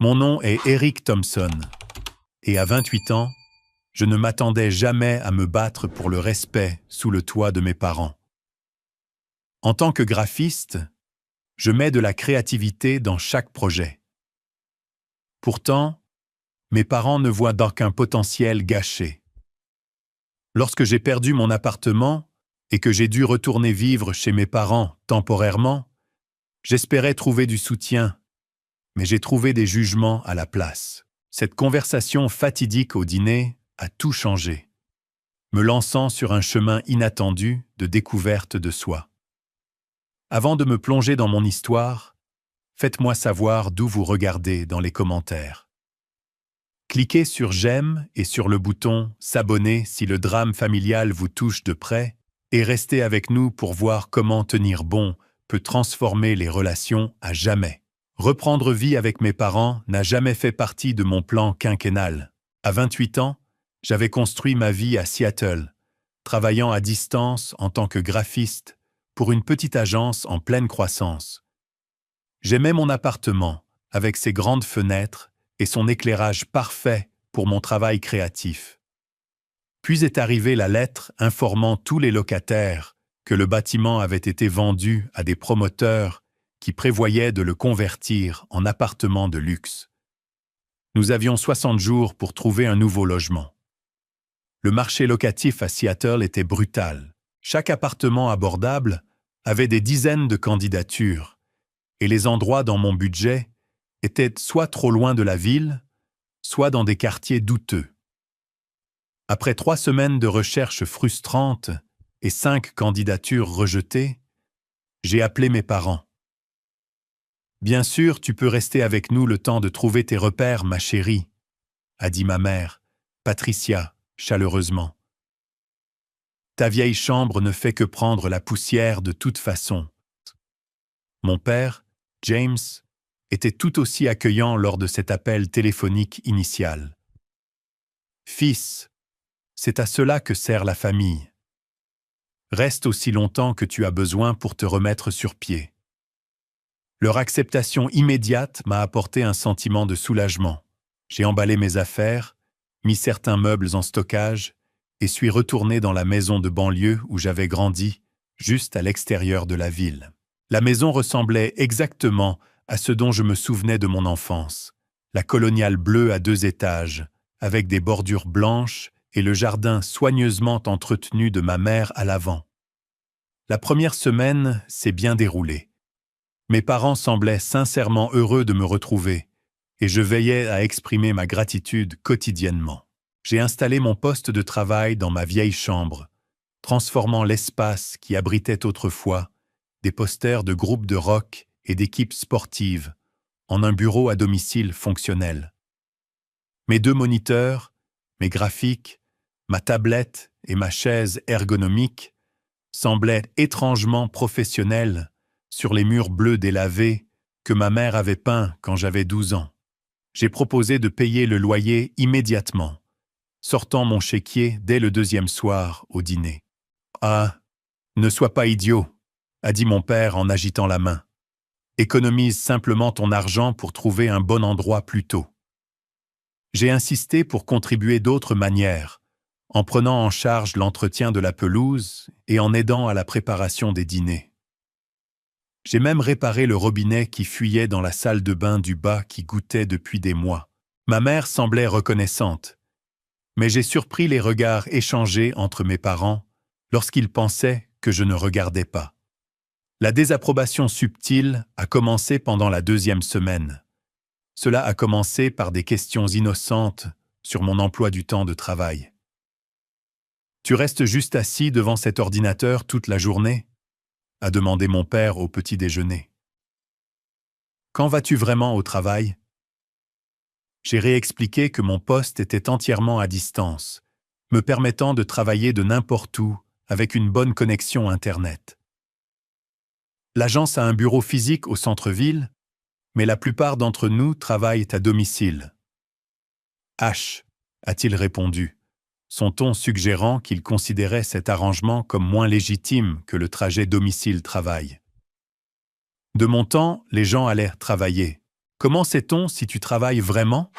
Mon nom est Eric Thompson, et à 28 ans, je ne m'attendais jamais à me battre pour le respect sous le toit de mes parents. En tant que graphiste, je mets de la créativité dans chaque projet. Pourtant, mes parents ne voient d'aucun potentiel gâché. Lorsque j'ai perdu mon appartement et que j'ai dû retourner vivre chez mes parents temporairement, j'espérais trouver du soutien, mais j'ai trouvé des jugements à la place. Cette conversation fatidique au dîner a tout changé, me lançant sur un chemin inattendu de découverte de soi. Avant de me plonger dans mon histoire, faites-moi savoir d'où vous regardez dans les commentaires. Cliquez sur j'aime et sur le bouton s'abonner si le drame familial vous touche de près et restez avec nous pour voir comment tenir bon peut transformer les relations à jamais. Reprendre vie avec mes parents n'a jamais fait partie de mon plan quinquennal. À 28 ans, j'avais construit ma vie à Seattle, travaillant à distance en tant que graphiste pour une petite agence en pleine croissance. J'aimais mon appartement, avec ses grandes fenêtres et son éclairage parfait pour mon travail créatif. Puis est arrivée la lettre informant tous les locataires que le bâtiment avait été vendu à des promoteurs qui prévoyaient de le convertir en appartement de luxe. Nous avions 60 jours pour trouver un nouveau logement. Le marché locatif à Seattle était brutal. Chaque appartement abordable avait des dizaines de candidatures, et les endroits dans mon budget étaient soit trop loin de la ville, soit dans des quartiers douteux. Après 3 semaines de recherches frustrantes et 5 candidatures rejetées, j'ai appelé mes parents. « Bien sûr, tu peux rester avec nous le temps de trouver tes repères, ma chérie, » a dit ma mère, Patricia, chaleureusement. « Ta vieille chambre ne fait que prendre la poussière de toute façon. » Mon père, James, était tout aussi accueillant lors de cet appel téléphonique initial. « Fils, c'est à cela que sert la famille. Reste aussi longtemps que tu as besoin pour te remettre sur pied. » Leur acceptation immédiate m'a apporté un sentiment de soulagement. J'ai emballé mes affaires, mis certains meubles en stockage et suis retourné dans la maison de banlieue où j'avais grandi, juste à l'extérieur de la ville. La maison ressemblait exactement à ce dont je me souvenais de mon enfance. La coloniale bleue à 2 étages, avec des bordures blanches et le jardin soigneusement entretenu de ma mère à l'avant. La première semaine s'est bien déroulée. Mes parents semblaient sincèrement heureux de me retrouver, et je veillais à exprimer ma gratitude quotidiennement. J'ai installé mon poste de travail dans ma vieille chambre, transformant l'espace qui abritait autrefois des posters de groupes de rock et d'équipes sportives en un bureau à domicile fonctionnel. Mes 2 moniteurs, mes graphiques, ma tablette et ma chaise ergonomique semblaient étrangement professionnels sur les murs bleus délavés que ma mère avait peints quand j'avais 12 ans. J'ai proposé de payer le loyer immédiatement, sortant mon chéquier dès le 2e soir au dîner. « Ah, ne sois pas idiot », a dit mon père en agitant la main. « Économise simplement ton argent pour trouver un bon endroit plus tôt. » J'ai insisté pour contribuer d'autres manières, en prenant en charge l'entretien de la pelouse et en aidant à la préparation des dîners. J'ai même réparé le robinet qui fuyait dans la salle de bain du bas qui goûtait depuis des mois. Ma mère semblait reconnaissante, mais j'ai surpris les regards échangés entre mes parents lorsqu'ils pensaient que je ne regardais pas. La désapprobation subtile a commencé pendant la 2e semaine. Cela a commencé par des questions innocentes sur mon emploi du temps de travail. « Tu restes juste assis devant cet ordinateur toute la journée ?» a demandé mon père au petit déjeuner. « Quand vas-tu vraiment au travail ?» J'ai réexpliqué que mon poste était entièrement à distance, me permettant de travailler de n'importe où avec une bonne connexion Internet. L'agence a un bureau physique au centre-ville, mais la plupart d'entre nous travaillent à domicile. « H » a-t-il répondu, son ton suggérant qu'il considérait cet arrangement comme moins légitime que le trajet domicile-travail. De mon temps, les gens allaient travailler, Comment sait-on si tu travailles vraiment?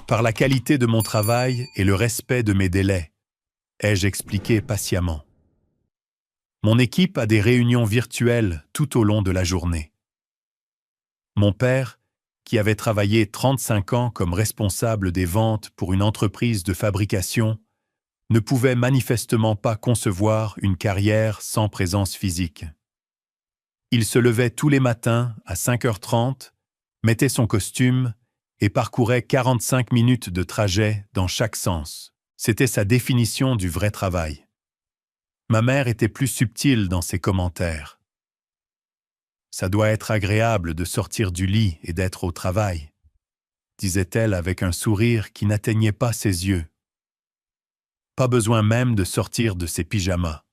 Par la qualité de mon travail et le respect de mes délais, ai-je expliqué patiemment. Mon équipe a des réunions virtuelles tout au long de la journée. Mon père, qui avait travaillé 35 ans comme responsable des ventes pour une entreprise de fabrication, ne pouvait manifestement pas concevoir une carrière sans présence physique. Il se levait tous les matins à 5h30, mettait son costume et parcourait 45 minutes de trajet dans chaque sens. C'était sa définition du vrai travail. Ma mère était plus subtile dans ses commentaires. Ça doit être agréable de sortir du lit et d'être au travail, disait-elle avec un sourire qui n'atteignait pas ses yeux. Pas besoin même de sortir de ses pyjamas.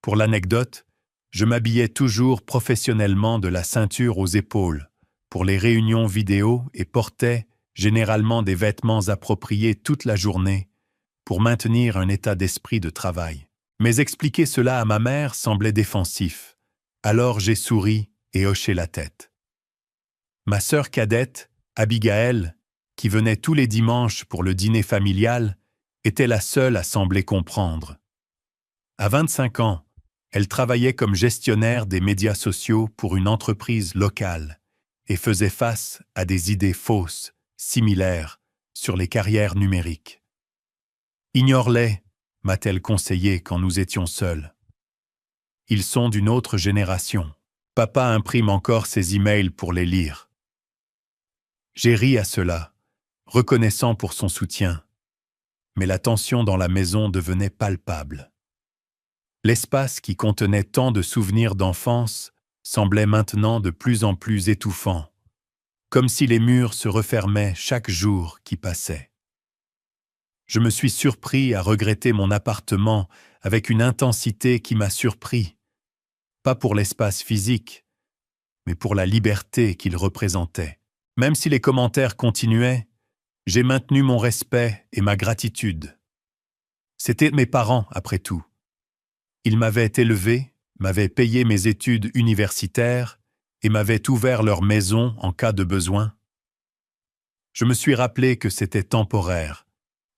Pour l'anecdote, je m'habillais toujours professionnellement de la ceinture aux épaules pour les réunions vidéo et portais généralement des vêtements appropriés toute la journée pour maintenir un état d'esprit de travail. Mais expliquer cela à ma mère semblait défensif. Alors j'ai souri et hoché la tête. Ma sœur cadette, Abigail, qui venait tous les dimanches pour le dîner familial, était la seule à sembler comprendre. À 25 ans, elle travaillait comme gestionnaire des médias sociaux pour une entreprise locale et faisait face à des idées fausses, similaires, sur les carrières numériques. Ignore-les, m'a-t-elle conseillé quand nous étions seuls. Ils sont d'une autre génération. Papa imprime encore ses emails pour les lire. J'ai ri à cela, reconnaissant pour son soutien. Mais la tension dans la maison devenait palpable. L'espace qui contenait tant de souvenirs d'enfance semblait maintenant de plus en plus étouffant, comme si les murs se refermaient chaque jour qui passait. Je me suis surpris à regretter mon appartement avec une intensité qui m'a surpris, pas pour l'espace physique, mais pour la liberté qu'il représentait. Même si les commentaires continuaient, j'ai maintenu mon respect et ma gratitude. C'étaient mes parents, après tout. Ils m'avaient élevé, m'avaient payé mes études universitaires et m'avaient ouvert leur maison en cas de besoin. Je me suis rappelé que c'était temporaire,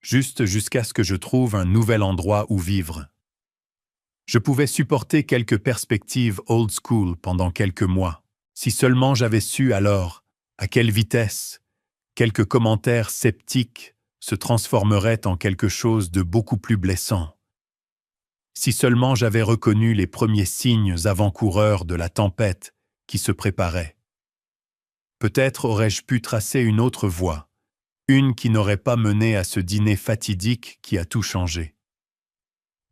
juste jusqu'à ce que je trouve un nouvel endroit où vivre. Je pouvais supporter quelques perspectives old school pendant quelques mois. Si seulement j'avais su alors à quelle vitesse quelques commentaires sceptiques se transformeraient en quelque chose de beaucoup plus blessant. Si seulement j'avais reconnu les premiers signes avant-coureurs de la tempête qui se préparait. Peut-être aurais-je pu tracer une autre voie, une qui n'aurait pas mené à ce dîner fatidique qui a tout changé.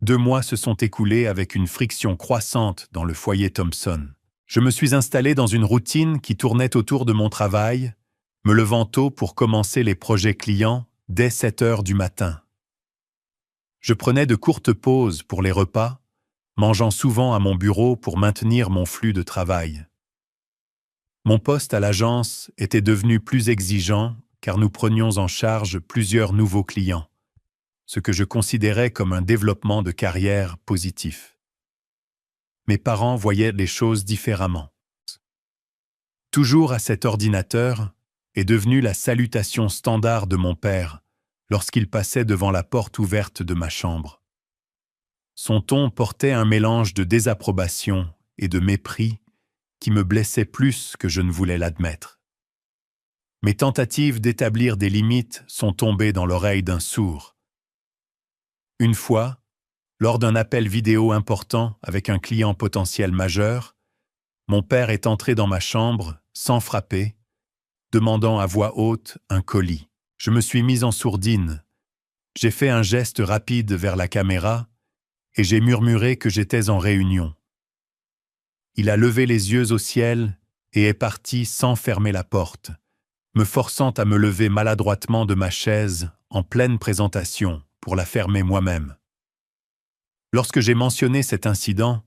2 mois se sont écoulés avec une friction croissante dans le foyer Thompson. Je me suis installé dans une routine qui tournait autour de mon travail, me levant tôt pour commencer les projets clients dès 7 heures du matin. Je prenais de courtes pauses pour les repas, mangeant souvent à mon bureau pour maintenir mon flux de travail. Mon poste à l'agence était devenu plus exigeant car nous prenions en charge plusieurs nouveaux clients, ce que je considérais comme un développement de carrière positif. Mes parents voyaient les choses différemment. Toujours à cet ordinateur est devenue la salutation standard de mon père lorsqu'il passait devant la porte ouverte de ma chambre. Son ton portait un mélange de désapprobation et de mépris qui me blessait plus que je ne voulais l'admettre. Mes tentatives d'établir des limites sont tombées dans l'oreille d'un sourd. Une fois, lors d'un appel vidéo important avec un client potentiel majeur, mon père est entré dans ma chambre, sans frapper, demandant à voix haute un colis. Je me suis mis en sourdine. J'ai fait un geste rapide vers la caméra et j'ai murmuré que j'étais en réunion. Il a levé les yeux au ciel et est parti sans fermer la porte, me forçant à me lever maladroitement de ma chaise en pleine présentation pour la fermer moi-même. Lorsque j'ai mentionné cet incident,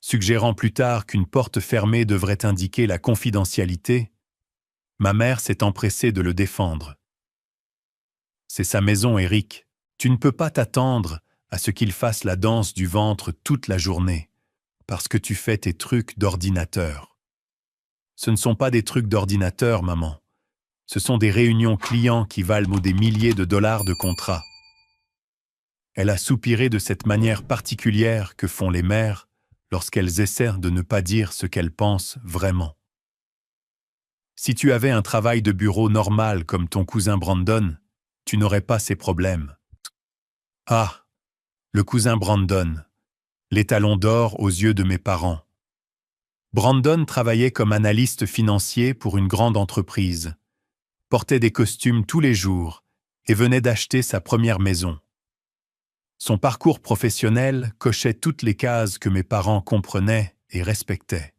suggérant plus tard qu'une porte fermée devrait indiquer la confidentialité, ma mère s'est empressée de le défendre. C'est sa maison, Eric. Tu ne peux pas t'attendre à ce qu'il fasse la danse du ventre toute la journée, parce que tu fais tes trucs d'ordinateur. Ce ne sont pas des trucs d'ordinateur, maman. Ce sont des réunions clients qui valent des milliers de dollars de contrat. Elle a soupiré de cette manière particulière que font les mères lorsqu'elles essaient de ne pas dire ce qu'elles pensent vraiment. Si tu avais un travail de bureau normal comme ton cousin Brandon, tu n'aurais pas ces problèmes. Ah, le cousin Brandon, l'étalon d'or aux yeux de mes parents. Brandon travaillait comme analyste financier pour une grande entreprise, portait des costumes tous les jours et venait d'acheter sa première maison. Son parcours professionnel cochait toutes les cases que mes parents comprenaient et respectaient.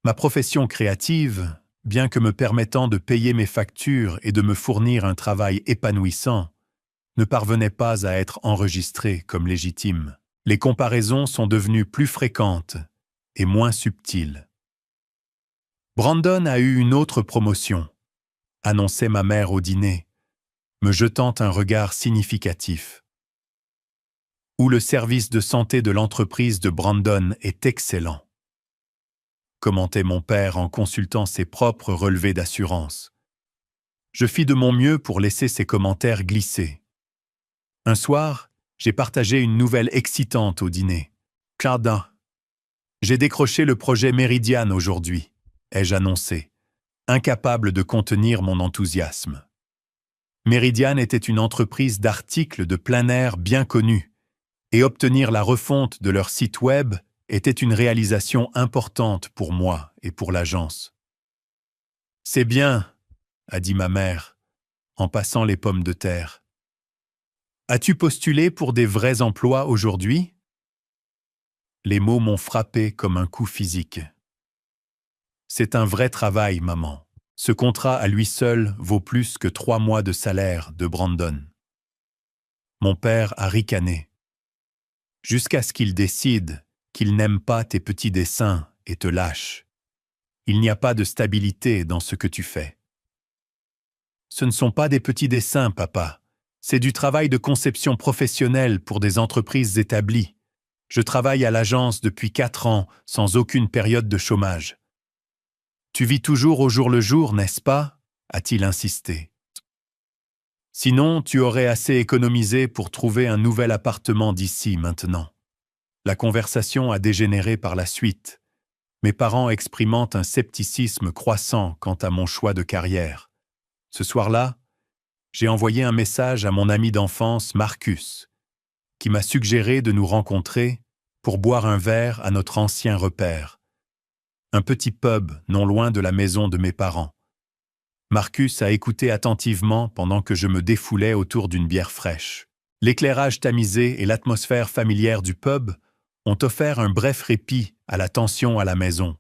Ma profession créative, bien que me permettant de payer mes factures et de me fournir un travail épanouissant, ne parvenait pas à être enregistrée comme légitime. Les comparaisons sont devenues plus fréquentes et moins subtiles. Brandon a eu une autre promotion, annonçait ma mère au dîner, me jetant un regard significatif. Où le service de santé de l'entreprise de Brandon est excellent, commentait mon père en consultant ses propres relevés d'assurance. Je fis de mon mieux pour laisser ces commentaires glisser. Un soir, j'ai partagé une nouvelle excitante au dîner. Cardin. J'ai décroché le projet Meridian aujourd'hui, ai-je annoncé, incapable de contenir mon enthousiasme. Meridian était une entreprise d'articles de plein air bien connue, et obtenir la refonte de leur site web était une réalisation importante pour moi et pour l'agence. « C'est bien, » a dit ma mère, en passant les pommes de terre. « As-tu postulé pour des vrais emplois aujourd'hui ?» Les mots m'ont frappé comme un coup physique. « C'est un vrai travail, maman. Ce contrat à lui seul vaut plus que 3 mois de salaire de Brandon. » Mon père a ricané. « Jusqu'à ce qu'il décide qu'il n'aime pas tes petits dessins et te lâche. Il n'y a pas de stabilité dans ce que tu fais. » Ce ne sont pas des petits dessins, papa. C'est du travail de conception professionnelle pour des entreprises établies. Je travaille à l'agence depuis 4 ans, sans aucune période de chômage. Tu vis toujours au jour le jour, n'est-ce pas ? A-t-il insisté. Sinon, tu aurais assez économisé pour trouver un nouvel appartement d'ici maintenant. La conversation a dégénéré par la suite, mes parents exprimant un scepticisme croissant quant à mon choix de carrière. Ce soir-là, j'ai envoyé un message à mon ami d'enfance Marcus, qui m'a suggéré de nous rencontrer pour boire un verre à notre ancien repère, un petit pub non loin de la maison de mes parents. Marcus a écouté attentivement pendant que je me défoulais autour d'une bière fraîche. L'éclairage tamisé et l'atmosphère familière du pub ont offert un bref répit à la tension à la maison.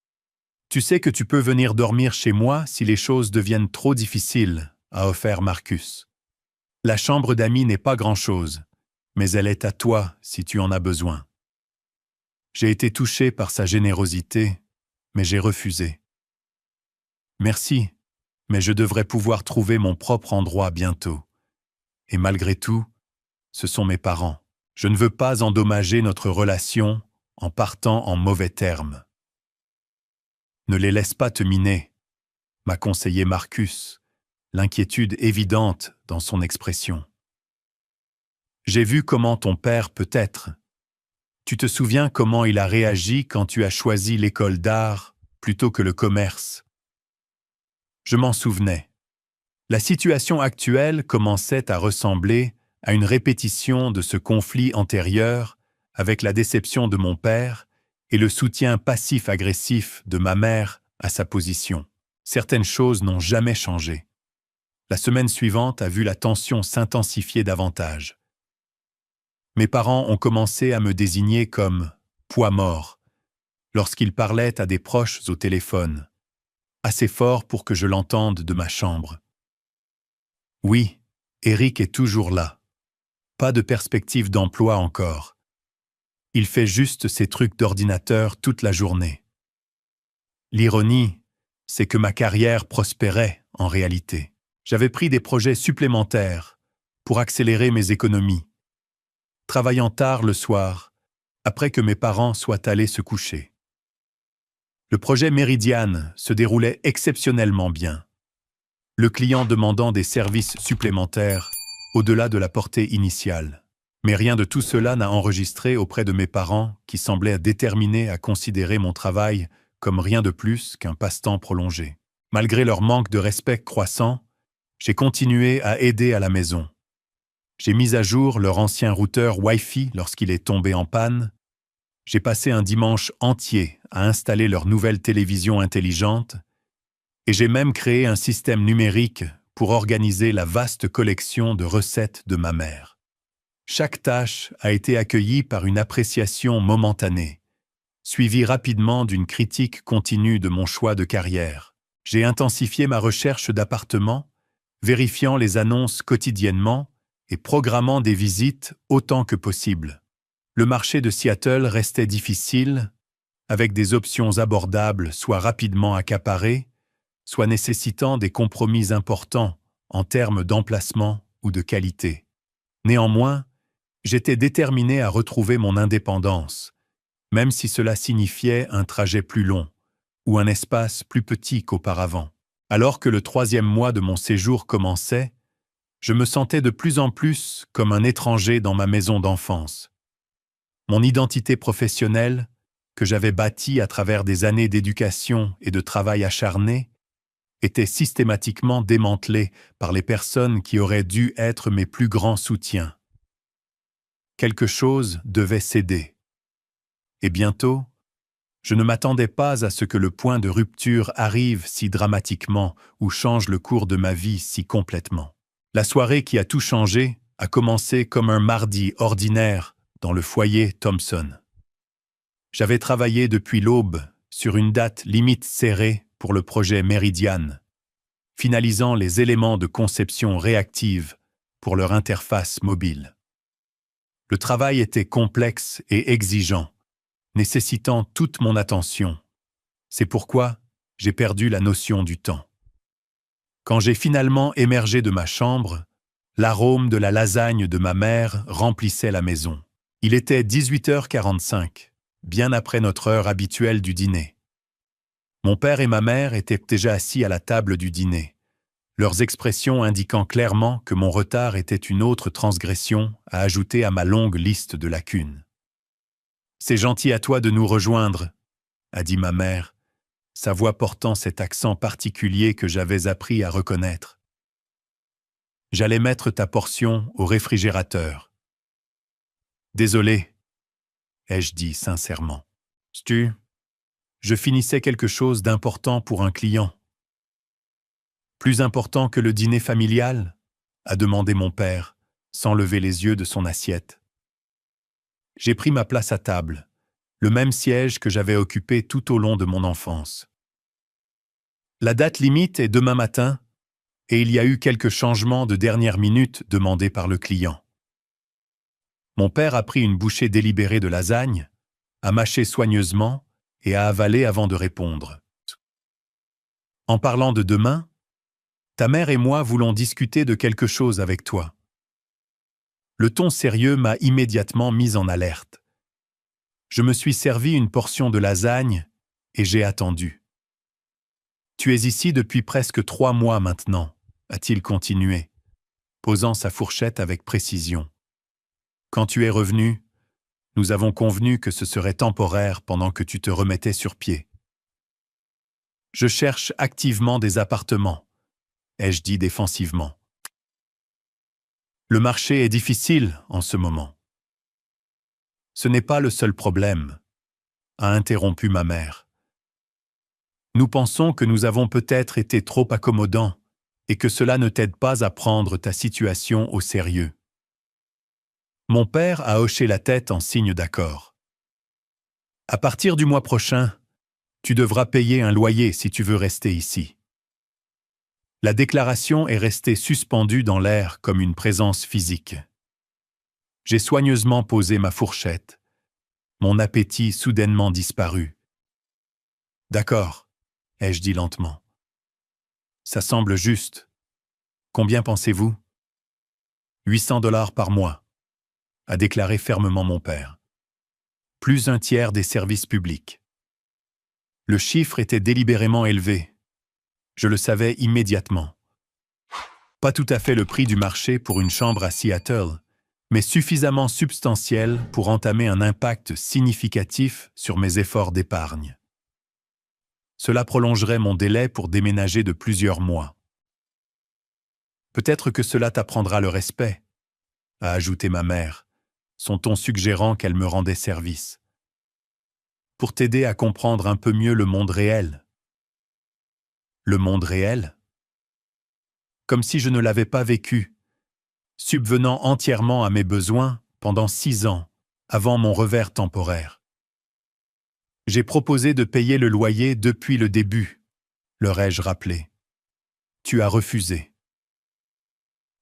« Tu sais que tu peux venir dormir chez moi si les choses deviennent trop difficiles », a offert Marcus. « La chambre d'amis n'est pas grand-chose, mais elle est à toi si tu en as besoin. » J'ai été touché par sa générosité, mais j'ai refusé. « Merci, mais je devrais pouvoir trouver mon propre endroit bientôt. Et malgré tout, ce sont mes parents. Je ne veux pas endommager notre relation en partant en mauvais termes. » « Ne les laisse pas te miner, » m'a conseillé Marcus, l'inquiétude évidente dans son expression. « J'ai vu comment ton père peut être. Tu te souviens comment il a réagi quand tu as choisi l'école d'art plutôt que le commerce. » Je m'en souvenais. La situation actuelle commençait à ressembler à une répétition de ce conflit antérieur avec la déception de mon père et le soutien passif-agressif de ma mère à sa position. Certaines choses n'ont jamais changé. La semaine suivante a vu la tension s'intensifier davantage. Mes parents ont commencé à me désigner comme « poids mort » lorsqu'ils parlaient à des proches au téléphone, assez fort pour que je l'entende de ma chambre. Oui, Eric est toujours là. Pas de perspective d'emploi encore. Il fait juste ses trucs d'ordinateur toute la journée. L'ironie, c'est que ma carrière prospérait en réalité. J'avais pris des projets supplémentaires pour accélérer mes économies, travaillant tard le soir, après que mes parents soient allés se coucher. Le projet Meridian se déroulait exceptionnellement bien, le client demandant des services supplémentaires au-delà de la portée initiale. Mais rien de tout cela n'a enregistré auprès de mes parents qui semblaient déterminés à considérer mon travail comme rien de plus qu'un passe-temps prolongé. Malgré leur manque de respect croissant, j'ai continué à aider à la maison. J'ai mis à jour leur ancien routeur Wi-Fi lorsqu'il est tombé en panne. J'ai passé un dimanche entier à installer leur nouvelle télévision intelligente et j'ai même créé un système numérique pour organiser la vaste collection de recettes de ma mère. Chaque tâche a été accueillie par une appréciation momentanée, suivie rapidement d'une critique continue de mon choix de carrière. J'ai intensifié ma recherche d'appartements, vérifiant les annonces quotidiennement et programmant des visites autant que possible. Le marché de Seattle restait difficile, avec des options abordables soit rapidement accaparées, soit nécessitant des compromis importants en termes d'emplacement ou de qualité. Néanmoins, j'étais déterminé à retrouver mon indépendance, même si cela signifiait un trajet plus long ou un espace plus petit qu'auparavant. Alors que le 3e mois de mon séjour commençait, je me sentais de plus en plus comme un étranger dans ma maison d'enfance. Mon identité professionnelle, que j'avais bâtie à travers des années d'éducation et de travail acharné, était systématiquement démantelée par les personnes qui auraient dû être mes plus grands soutiens. Quelque chose devait céder. Et bientôt, je ne m'attendais pas à ce que le point de rupture arrive si dramatiquement ou change le cours de ma vie si complètement. La soirée qui a tout changé a commencé comme un mardi ordinaire dans le foyer Thompson. J'avais travaillé depuis l'aube sur une date limite serrée pour le projet Meridian, finalisant les éléments de conception réactive pour leur interface mobile. Le travail était complexe et exigeant, nécessitant toute mon attention. C'est pourquoi j'ai perdu la notion du temps. Quand j'ai finalement émergé de ma chambre, l'arôme de la lasagne de ma mère remplissait la maison. Il était 18h45, bien après notre heure habituelle du dîner. Mon père et ma mère étaient déjà assis à la table du dîner, leurs expressions indiquant clairement que mon retard était une autre transgression à ajouter à ma longue liste de lacunes. « C'est gentil à toi de nous rejoindre », a dit ma mère, sa voix portant cet accent particulier que j'avais appris à reconnaître. « J'allais mettre ta portion au réfrigérateur. »« Désolé, » ai-je dit sincèrement. « Stu, je finissais quelque chose d'important pour un client. »« Plus important que le dîner familial ?» a demandé mon père, sans lever les yeux de son assiette. J'ai pris ma place à table, le même siège que j'avais occupé tout au long de mon enfance. La date limite est demain matin, et il y a eu quelques changements de dernière minute demandés par le client. Mon père a pris une bouchée délibérée de lasagne, a mâché soigneusement et a avalé avant de répondre. En parlant de demain, ta mère et moi voulons discuter de quelque chose avec toi. Le ton sérieux m'a immédiatement mis en alerte. Je me suis servi une portion de lasagne et j'ai attendu. Tu es ici depuis presque 3 mois maintenant, a-t-il continué, posant sa fourchette avec précision. Quand tu es revenu, nous avons convenu que ce serait temporaire pendant que tu te remettais sur pied. Je cherche activement des appartements, ai-je dit défensivement. Le marché est difficile en ce moment. Ce n'est pas le seul problème, a interrompu ma mère. Nous pensons que nous avons peut-être été trop accommodants et que cela ne t'aide pas à prendre ta situation au sérieux. Mon père a hoché la tête en signe d'accord. À partir du mois prochain, tu devras payer un loyer si tu veux rester ici. La déclaration est restée suspendue dans l'air comme une présence physique. J'ai soigneusement posé ma fourchette. Mon appétit soudainement disparu. D'accord, ai-je dit lentement. Ça semble juste. Combien pensez-vous ? 800 $ par mois, a déclaré fermement mon père. Plus un tiers des services publics. Le chiffre était délibérément élevé. Je le savais immédiatement. Pas tout à fait le prix du marché pour une chambre à Seattle, mais suffisamment substantiel pour entamer un impact significatif sur mes efforts d'épargne. Cela prolongerait mon délai pour déménager de plusieurs mois. Peut-être que cela t'apprendra le respect, a ajouté ma mère, son ton suggérant qu'elle me rendait service. Pour t'aider à comprendre un peu mieux le monde réel. Le monde réel? Comme si je ne l'avais pas vécu, subvenant entièrement à mes besoins pendant 6 ans, avant mon revers temporaire. J'ai proposé de payer le loyer depuis le début, leur ai-je rappelé. Tu as refusé.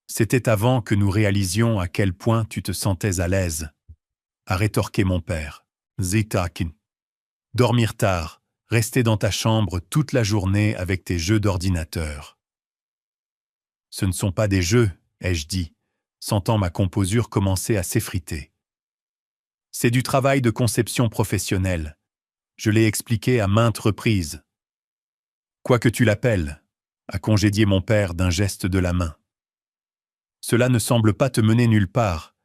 C'était avant que nous réalisions à quel point tu te sentais à l'aise, a rétorqué mon père. Zitakin. Dormir tard, rester dans ta chambre toute la journée avec tes jeux d'ordinateur. Ce ne sont pas des jeux, ai-je dit, sentant ma composure commencer à s'effriter. C'est du travail de conception professionnelle. Je l'ai expliqué à maintes reprises. Quoi que tu l'appelles, a congédié mon père d'un geste de la main. Cela ne semble pas te mener nulle part.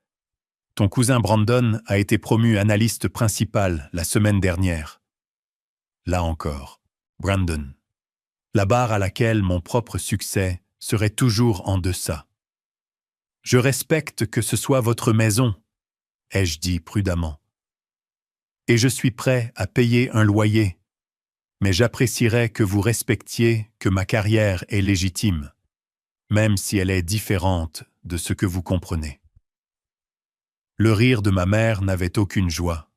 Ton cousin Brandon a été promu analyste principal la semaine dernière. Là encore, Brandon. La barre à laquelle mon propre succès serait toujours en deçà. Je respecte que ce soit votre maison, ai-je dit prudemment. Et je suis prêt à payer un loyer, mais j'apprécierais que vous respectiez que ma carrière est légitime, même si elle est différente de ce que vous comprenez. Le rire de ma mère n'avait aucune joie.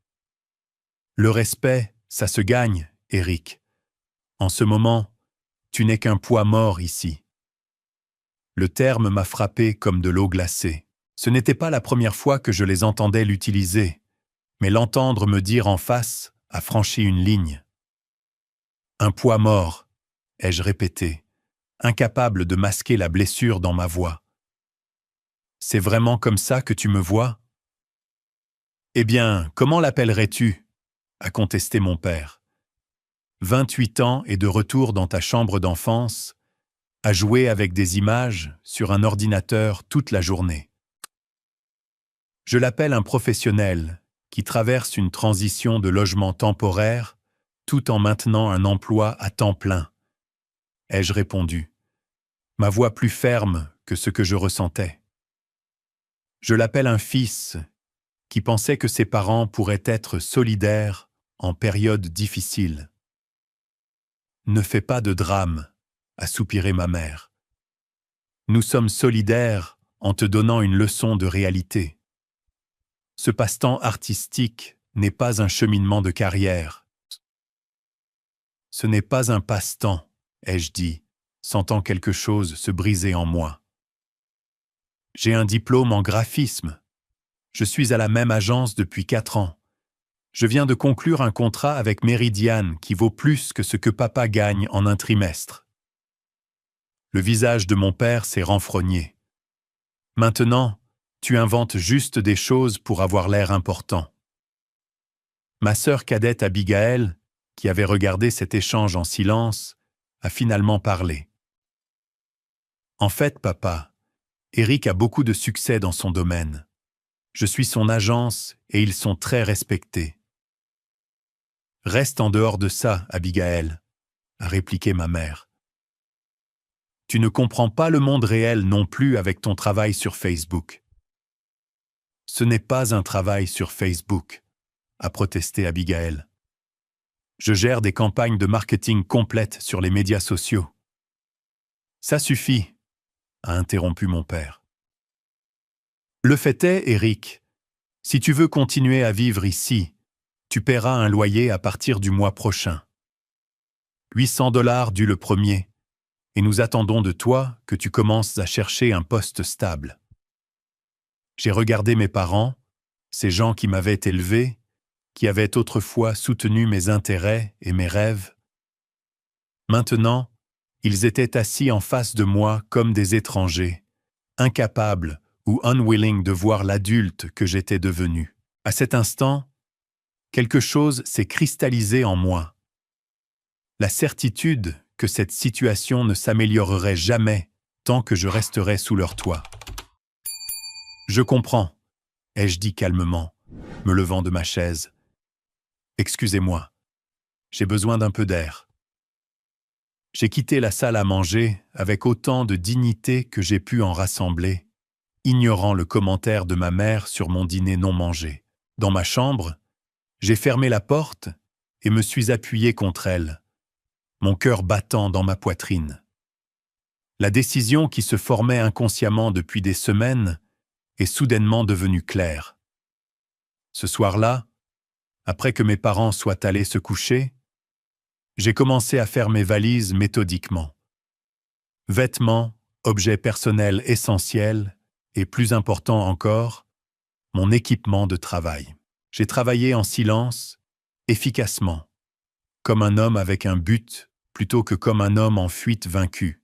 Le respect, ça se gagne, Eric. En ce moment, tu n'es qu'un poids mort ici. Le terme m'a frappé comme de l'eau glacée. Ce n'était pas la première fois que je les entendais l'utiliser, mais l'entendre me dire en face a franchi une ligne. Un poids mort, ai-je répété, incapable de masquer la blessure dans ma voix. C'est vraiment comme ça que tu me vois? Eh bien, comment l'appellerais-tu? A contesté mon père. 28 ans et de retour dans ta chambre d'enfance, à jouer avec des images sur un ordinateur toute la journée. Je l'appelle un professionnel qui traverse une transition de logement temporaire tout en maintenant un emploi à temps plein, ai-je répondu, ma voix plus ferme que ce que je ressentais. Je l'appelle un fils qui pensait que ses parents pourraient être solidaires en période difficile. Ne fais pas de drame, a soupiré ma mère. Nous sommes solidaires en te donnant une leçon de réalité. Ce passe-temps artistique n'est pas un cheminement de carrière. Ce n'est pas un passe-temps, ai-je dit, sentant quelque chose se briser en moi. J'ai un diplôme en graphisme. Je suis à la même agence depuis 4 ans. Je viens de conclure un contrat avec Meridian qui vaut plus que ce que papa gagne en un trimestre. Le visage de mon père s'est renfrogné. Maintenant, tu inventes juste des choses pour avoir l'air important. Ma sœur cadette Abigail, qui avait regardé cet échange en silence, a finalement parlé. En fait, papa, Eric a beaucoup de succès dans son domaine. Je suis son agence et ils sont très respectés. Reste en dehors de ça, Abigail, a répliqué ma mère. Tu ne comprends pas le monde réel non plus avec ton travail sur Facebook. Ce n'est pas un travail sur Facebook, a protesté Abigail. Je gère des campagnes de marketing complètes sur les médias sociaux. Ça suffit, a interrompu mon père. Le fait est, Eric, si tu veux continuer à vivre ici, tu paieras un loyer à partir du mois prochain. 800 $ dû le premier, et nous attendons de toi que tu commences à chercher un poste stable. J'ai regardé mes parents, ces gens qui m'avaient élevé, qui avaient autrefois soutenu mes intérêts et mes rêves. Maintenant, ils étaient assis en face de moi comme des étrangers, incapables ou unwilling de voir l'adulte que j'étais devenu. À cet instant, quelque chose s'est cristallisé en moi. la certitude que cette situation ne s'améliorerait jamais tant que je resterais sous leur toit. « Je comprends », ai-je dit calmement, me levant de ma chaise. « Excusez-moi, j'ai besoin d'un peu d'air. » J'ai quitté la salle à manger avec autant de dignité que j'ai pu en rassembler, ignorant le commentaire de ma mère sur mon dîner non mangé. Dans ma chambre, j'ai fermé la porte et me suis appuyé contre elle, mon cœur battant dans ma poitrine. La décision qui se formait inconsciemment depuis des semaines est soudainement devenue claire. Ce soir-là, après que mes parents soient allés se coucher, j'ai commencé à faire mes valises méthodiquement. Vêtements, objets personnels essentiels et, plus important encore, mon équipement de travail. J'ai travaillé en silence, efficacement, comme un homme avec un but plutôt que comme un homme en fuite vaincu.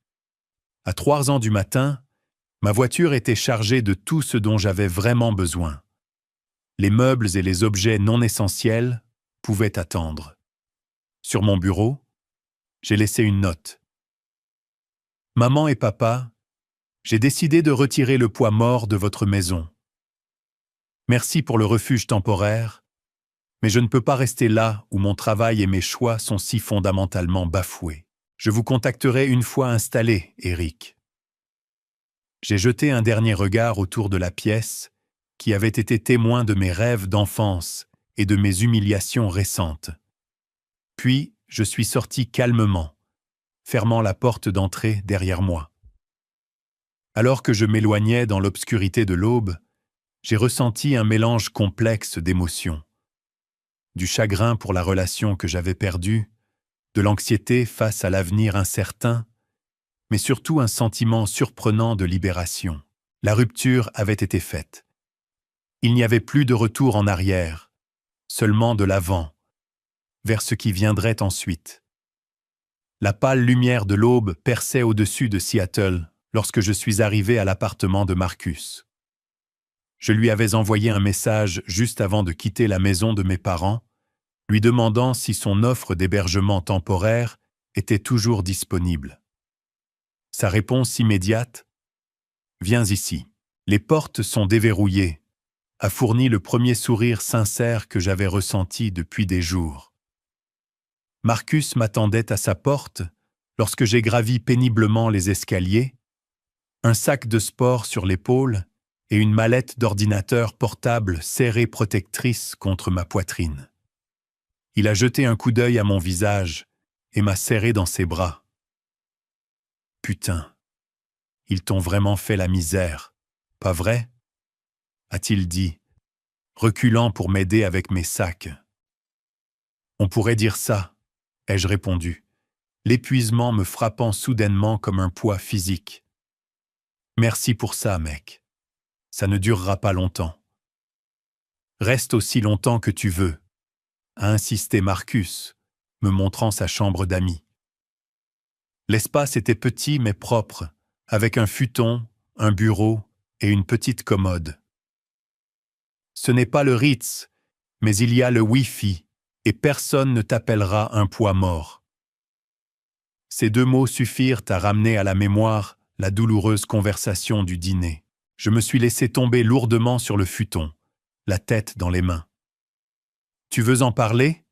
À 3 heures du matin, ma voiture était chargée de tout ce dont j'avais vraiment besoin. Les meubles et les objets non essentiels pouvaient attendre. Sur mon bureau, j'ai laissé une note. Maman et papa, j'ai décidé de retirer le poids mort de votre maison. Merci pour le refuge temporaire, mais je ne peux pas rester là où mon travail et mes choix sont si fondamentalement bafoués. Je vous contacterai une fois installé, Eric. J'ai jeté un dernier regard autour de la pièce, qui avait été témoin de mes rêves d'enfance et de mes humiliations récentes. Puis, je suis sorti calmement, fermant la porte d'entrée derrière moi. Alors que je m'éloignais dans l'obscurité de l'aube, j'ai ressenti un mélange complexe d'émotions. Du chagrin pour la relation que j'avais perdue, de l'anxiété face à l'avenir incertain, mais surtout un sentiment surprenant de libération. La rupture avait été faite. Il n'y avait plus de retour en arrière, seulement de l'avant, vers ce qui viendrait ensuite. La pâle lumière de l'aube perçait au-dessus de Seattle lorsque je suis arrivé à l'appartement de Marcus. Je lui avais envoyé un message juste avant de quitter la maison de mes parents, lui demandant si son offre d'hébergement temporaire était toujours disponible. Sa réponse immédiate « Viens ici. Les portes sont déverrouillées » a fourni le premier sourire sincère que j'avais ressenti depuis des jours. Marcus m'attendait à sa porte lorsque j'ai gravi péniblement les escaliers, un sac de sport sur l'épaule et une mallette d'ordinateur portable serrée protectrice contre ma poitrine. Il a jeté un coup d'œil à mon visage et m'a serré dans ses bras. « Putain, ils t'ont vraiment fait la misère, pas vrai ?» a-t-il dit, reculant pour m'aider avec mes sacs. « On pourrait dire ça, » ai-je répondu, l'épuisement me frappant soudainement comme un poids physique. « Merci pour ça, mec. Ça ne durera pas longtemps. »« Reste aussi longtemps que tu veux, » a insisté Marcus, me montrant sa chambre d'amis. L'espace était petit mais propre, avec un futon, un bureau et une petite commode. Ce n'est pas le Ritz, mais il y a le Wi-Fi, et personne ne t'appellera un poids mort. Ces 2 mots suffirent à ramener à la mémoire la douloureuse conversation du dîner. Je me suis laissé tomber lourdement sur le futon, la tête dans les mains. « Tu veux en parler ?»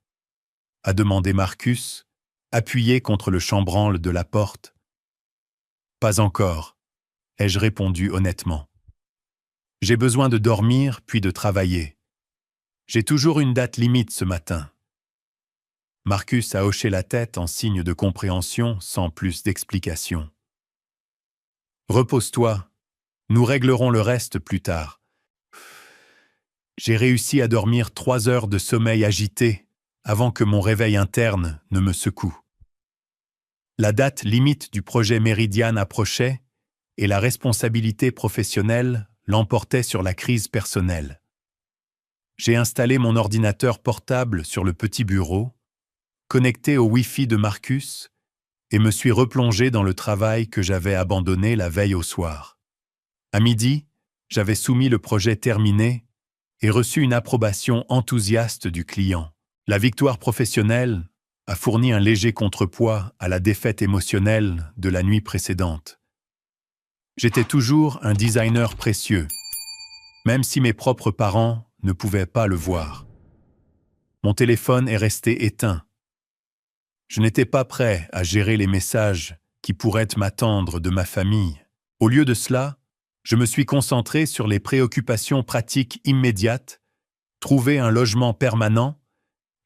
a demandé Marcus, appuyé contre le chambranle de la porte. « Pas encore », ai-je répondu honnêtement. « J'ai besoin de dormir puis de travailler. J'ai toujours une date limite ce matin. » Marcus a hoché la tête en signe de compréhension sans plus d'explication. « Repose-toi, nous réglerons le reste plus tard. » J'ai réussi à dormir 3 heures de sommeil agité avant que mon réveil interne ne me secoue. La date limite du projet Meridian approchait et la responsabilité professionnelle l'emportait sur la crise personnelle. J'ai installé mon ordinateur portable sur le petit bureau, connecté au Wi-Fi de Marcus, et me suis replongé dans le travail que j'avais abandonné la veille au soir. À midi, j'avais soumis le projet terminé et reçu une approbation enthousiaste du client. La victoire professionnelle, a fourni un léger contrepoids à la défaite émotionnelle de la nuit précédente. J'étais toujours un designer précieux, même si mes propres parents ne pouvaient pas le voir. Mon téléphone est resté éteint. Je n'étais pas prêt à gérer les messages qui pourraient m'attendre de ma famille. Au lieu de cela, je me suis concentré sur les préoccupations pratiques immédiates, trouver un logement permanent,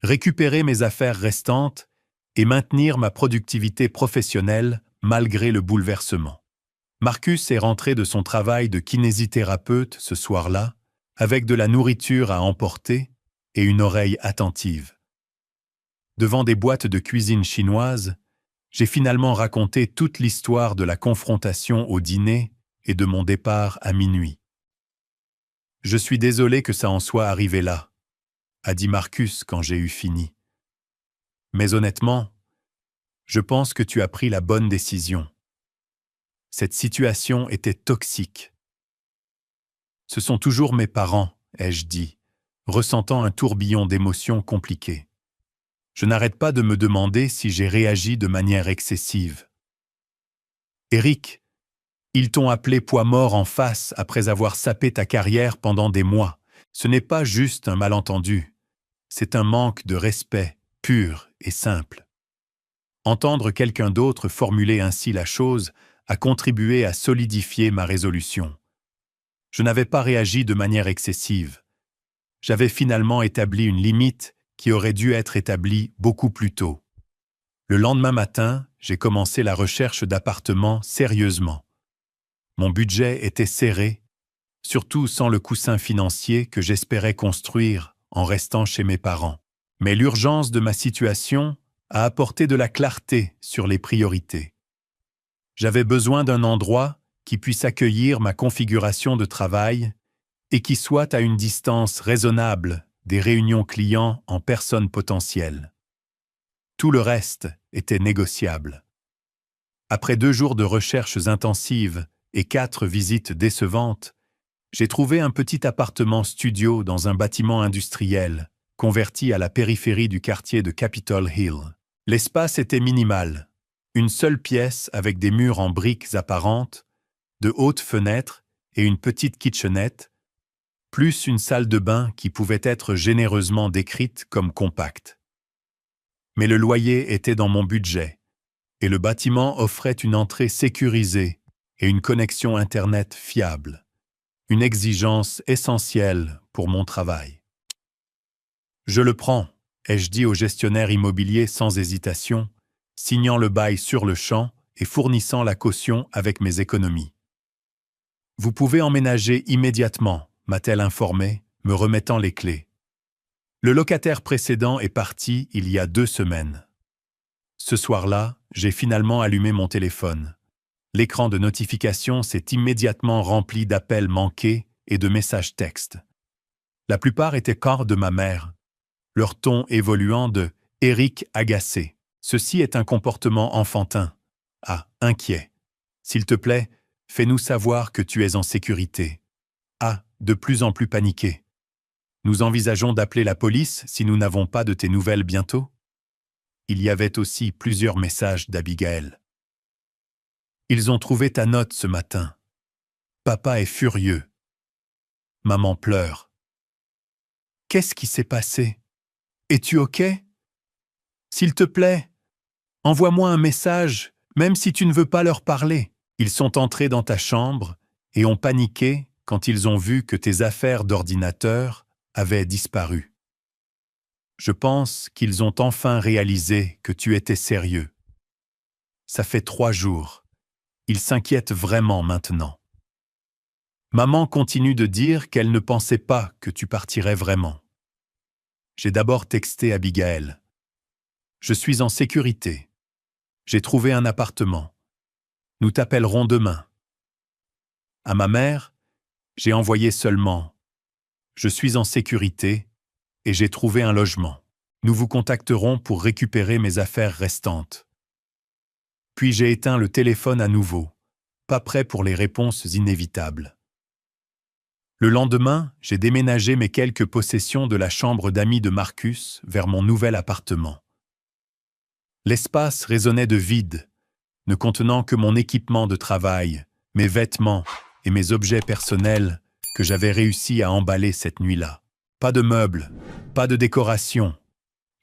récupérer mes affaires restantes et maintenir ma productivité professionnelle malgré le bouleversement. Marcus est rentré de son travail de kinésithérapeute ce soir-là, avec de la nourriture à emporter et une oreille attentive. Devant des boîtes de cuisine chinoise, j'ai finalement raconté toute l'histoire de la confrontation au dîner et de mon départ à minuit. « Je suis désolé que ça en soit arrivé là », a dit Marcus quand j'ai eu fini. « Mais honnêtement, je pense que tu as pris la bonne décision. Cette situation était toxique. »« Ce sont toujours mes parents, » ai-je dit, ressentant un tourbillon d'émotions compliquées. Je n'arrête pas de me demander si j'ai réagi de manière excessive. « Eric, ils t'ont appelé poids mort en face après avoir sapé ta carrière pendant des mois. Ce n'est pas juste un malentendu. C'est un manque de respect, pur et simple. » Entendre quelqu'un d'autre formuler ainsi la chose a contribué à solidifier ma résolution. Je n'avais pas réagi de manière excessive. J'avais finalement établi une limite qui aurait dû être établie beaucoup plus tôt. Le lendemain matin, j'ai commencé la recherche d'appartements sérieusement. Mon budget était serré, surtout sans le coussin financier que j'espérais construire en restant chez mes parents. Mais l'urgence de ma situation a apporté de la clarté sur les priorités. J'avais besoin d'un endroit qui puisse accueillir ma configuration de travail et qui soit à une distance raisonnable des réunions clients en personnes potentielles. Tout le reste était négociable. Après 2 jours de recherches intensives et 4 visites décevantes, j'ai trouvé un petit appartement studio dans un bâtiment industriel, converti à la périphérie du quartier de Capitol Hill. L'espace était minimal, une seule pièce avec des murs en briques apparentes, de hautes fenêtres et une petite kitchenette, plus une salle de bain qui pouvait être généreusement décrite comme compacte. Mais le loyer était dans mon budget, et le bâtiment offrait une entrée sécurisée et une connexion Internet fiable, une exigence essentielle pour mon travail. « Je le prends », ai-je dit au gestionnaire immobilier sans hésitation, signant le bail sur le champ et fournissant la caution avec mes économies. « Vous pouvez emménager immédiatement », m'a-t-elle informé, me remettant les clés. Le locataire précédent est parti il y a 2 semaines. Ce soir-là, j'ai finalement allumé mon téléphone. L'écran de notification s'est immédiatement rempli d'appels manqués et de messages textes. La plupart étaient corps de ma mère, leur ton évoluant de « Eric agacé ». Ceci est un comportement enfantin. Ah, inquiet. S'il te plaît, fais-nous savoir que tu es en sécurité. Ah, de plus en plus paniqué. Nous envisageons d'appeler la police si nous n'avons pas de tes nouvelles bientôt. Il y avait aussi plusieurs messages d'Abigail. Ils ont trouvé ta note ce matin. Papa est furieux. Maman pleure. Qu'est-ce qui s'est passé? Es-tu OK? S'il te plaît, envoie-moi un message, même si tu ne veux pas leur parler. Ils sont entrés dans ta chambre et ont paniqué quand ils ont vu que tes affaires d'ordinateur avaient disparu. Je pense qu'ils ont enfin réalisé que tu étais sérieux. Ça fait 3 jours. Ils s'inquiètent vraiment maintenant. Maman continue de dire qu'elle ne pensait pas que tu partirais vraiment. J'ai d'abord texté Abigail. Je suis en sécurité. J'ai trouvé un appartement. Nous t'appellerons demain. À ma mère, j'ai envoyé seulement « Je suis en sécurité et j'ai trouvé un logement. Nous vous contacterons pour récupérer mes affaires restantes. » Puis j'ai éteint le téléphone à nouveau, pas prêt pour les réponses inévitables. Le lendemain, j'ai déménagé mes quelques possessions de la chambre d'amis de Marcus vers mon nouvel appartement. L'espace résonnait de vide, ne contenant que mon équipement de travail, mes vêtements et mes objets personnels que j'avais réussi à emballer cette nuit-là. Pas de meubles, pas de décoration,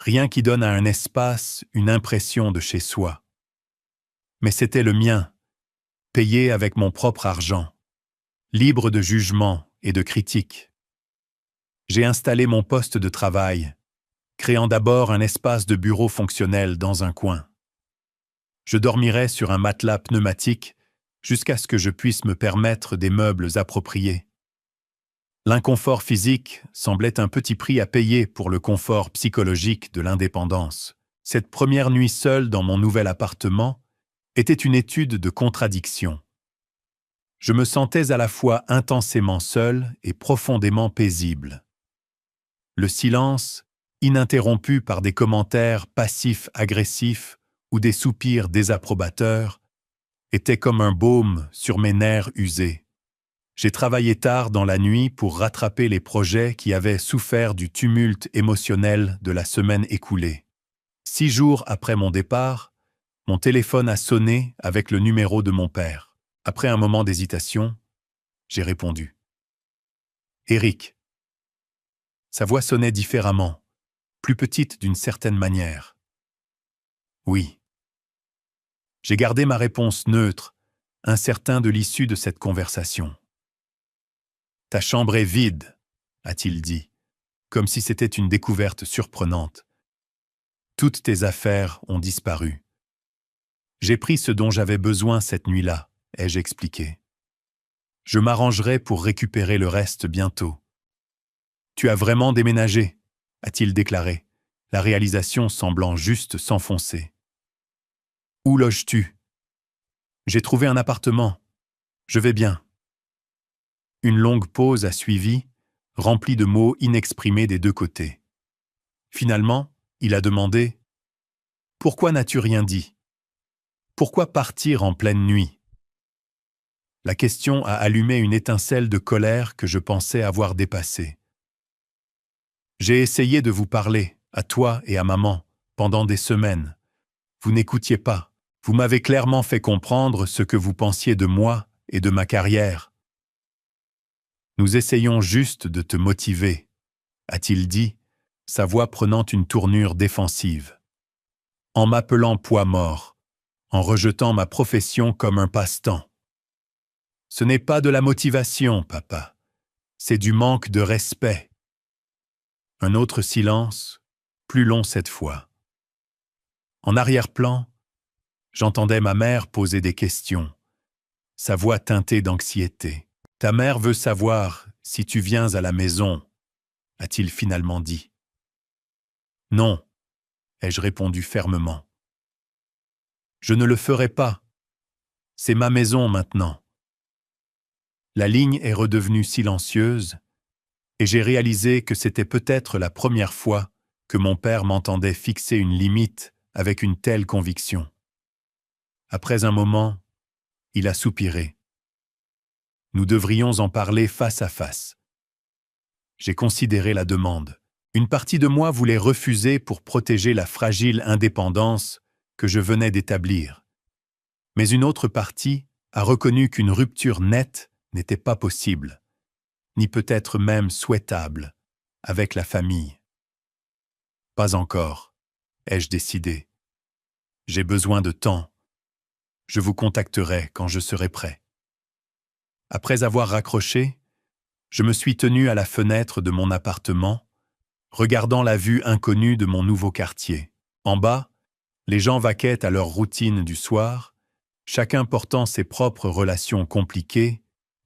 rien qui donne à un espace une impression de chez soi. Mais c'était le mien, payé avec mon propre argent, libre de jugement et de critique. J'ai installé mon poste de travail, créant d'abord un espace de bureau fonctionnel dans un coin. Je dormirai sur un matelas pneumatique jusqu'à ce que je puisse me permettre des meubles appropriés. L'inconfort physique semblait un petit prix à payer pour le confort psychologique de l'indépendance. Cette première nuit seule dans mon nouvel appartement était une étude de contradiction. Je me sentais à la fois intensément seul et profondément paisible. Le silence, ininterrompu par des commentaires passifs-agressifs ou des soupirs désapprobateurs, était comme un baume sur mes nerfs usés. J'ai travaillé tard dans la nuit pour rattraper les projets qui avaient souffert du tumulte émotionnel de la semaine écoulée. 6 jours après mon départ, mon téléphone a sonné avec le numéro de mon père. Après un moment d'hésitation, j'ai répondu. Éric. Sa voix sonnait différemment, plus petite d'une certaine manière. Oui. J'ai gardé ma réponse neutre, incertain de l'issue de cette conversation. Ta chambre est vide, a-t-il dit, comme si c'était une découverte surprenante. Toutes tes affaires ont disparu. J'ai pris ce dont j'avais besoin cette nuit-là, ai-je expliqué. Je m'arrangerai pour récupérer le reste bientôt. Tu as vraiment déménagé, a-t-il déclaré, la réalisation semblant juste s'enfoncer. Où loges-tu? J'ai trouvé un appartement. Je vais bien. Une longue pause a suivi, remplie de mots inexprimés des deux côtés. Finalement, il a demandé « Pourquoi n'as-tu rien dit? Pourquoi partir en pleine nuit ?» La question a allumé une étincelle de colère que je pensais avoir dépassée. J'ai essayé de vous parler, à toi et à maman, pendant des semaines. Vous n'écoutiez pas. Vous m'avez clairement fait comprendre ce que vous pensiez de moi et de ma carrière. Nous essayons juste de te motiver, a-t-il dit, sa voix prenant une tournure défensive. En m'appelant poids mort, en rejetant ma profession comme un passe-temps. Ce n'est pas de la motivation, papa. C'est du manque de respect. Un autre silence, plus long cette fois. En arrière-plan, j'entendais ma mère poser des questions, sa voix teintée d'anxiété. « Ta mère veut savoir si tu viens à la maison, » a-t-il finalement dit. « Non, » ai-je répondu fermement. « Je ne le ferai pas. C'est ma maison maintenant. » La ligne est redevenue silencieuse et j'ai réalisé que c'était peut-être la première fois que mon père m'entendait fixer une limite avec une telle conviction. Après un moment, il a soupiré. Nous devrions en parler face à face. J'ai considéré la demande. Une partie de moi voulait refuser pour protéger la fragile indépendance que je venais d'établir. Mais une autre partie a reconnu qu'une rupture nette n'était pas possible, ni peut-être même souhaitable, avec la famille. Pas encore, ai-je décidé. J'ai besoin de temps. Je vous contacterai quand je serai prêt. Après avoir raccroché, je me suis tenu à la fenêtre de mon appartement, regardant la vue inconnue de mon nouveau quartier. En bas, les gens vaquaient à leur routine du soir, chacun portant ses propres relations compliquées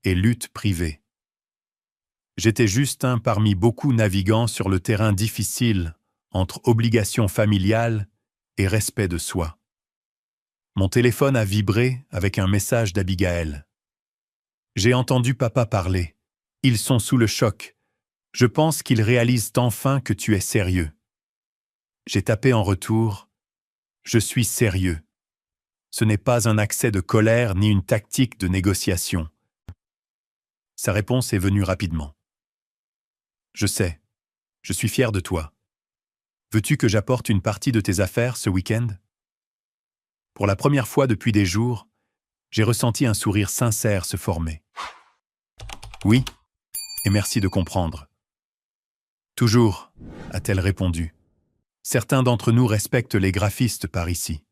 et luttes privées. J'étais juste un parmi beaucoup naviguant sur le terrain difficile entre obligations familiales et respect de soi. Mon téléphone a vibré avec un message d'Abigaël. J'ai entendu papa parler. Ils sont sous le choc. Je pense qu'ils réalisent enfin que tu es sérieux. J'ai tapé en retour. Je suis sérieux. Ce n'est pas un accès de colère ni une tactique de négociation. Sa réponse est venue rapidement. Je sais. Je suis fier de toi. Veux-tu que j'apporte une partie de tes affaires ce week-end? Pour la première fois depuis des jours, j'ai ressenti un sourire sincère se former. Oui, et merci de comprendre. Toujours, a-t-elle répondu. Certains d'entre nous respectent les graphistes par ici.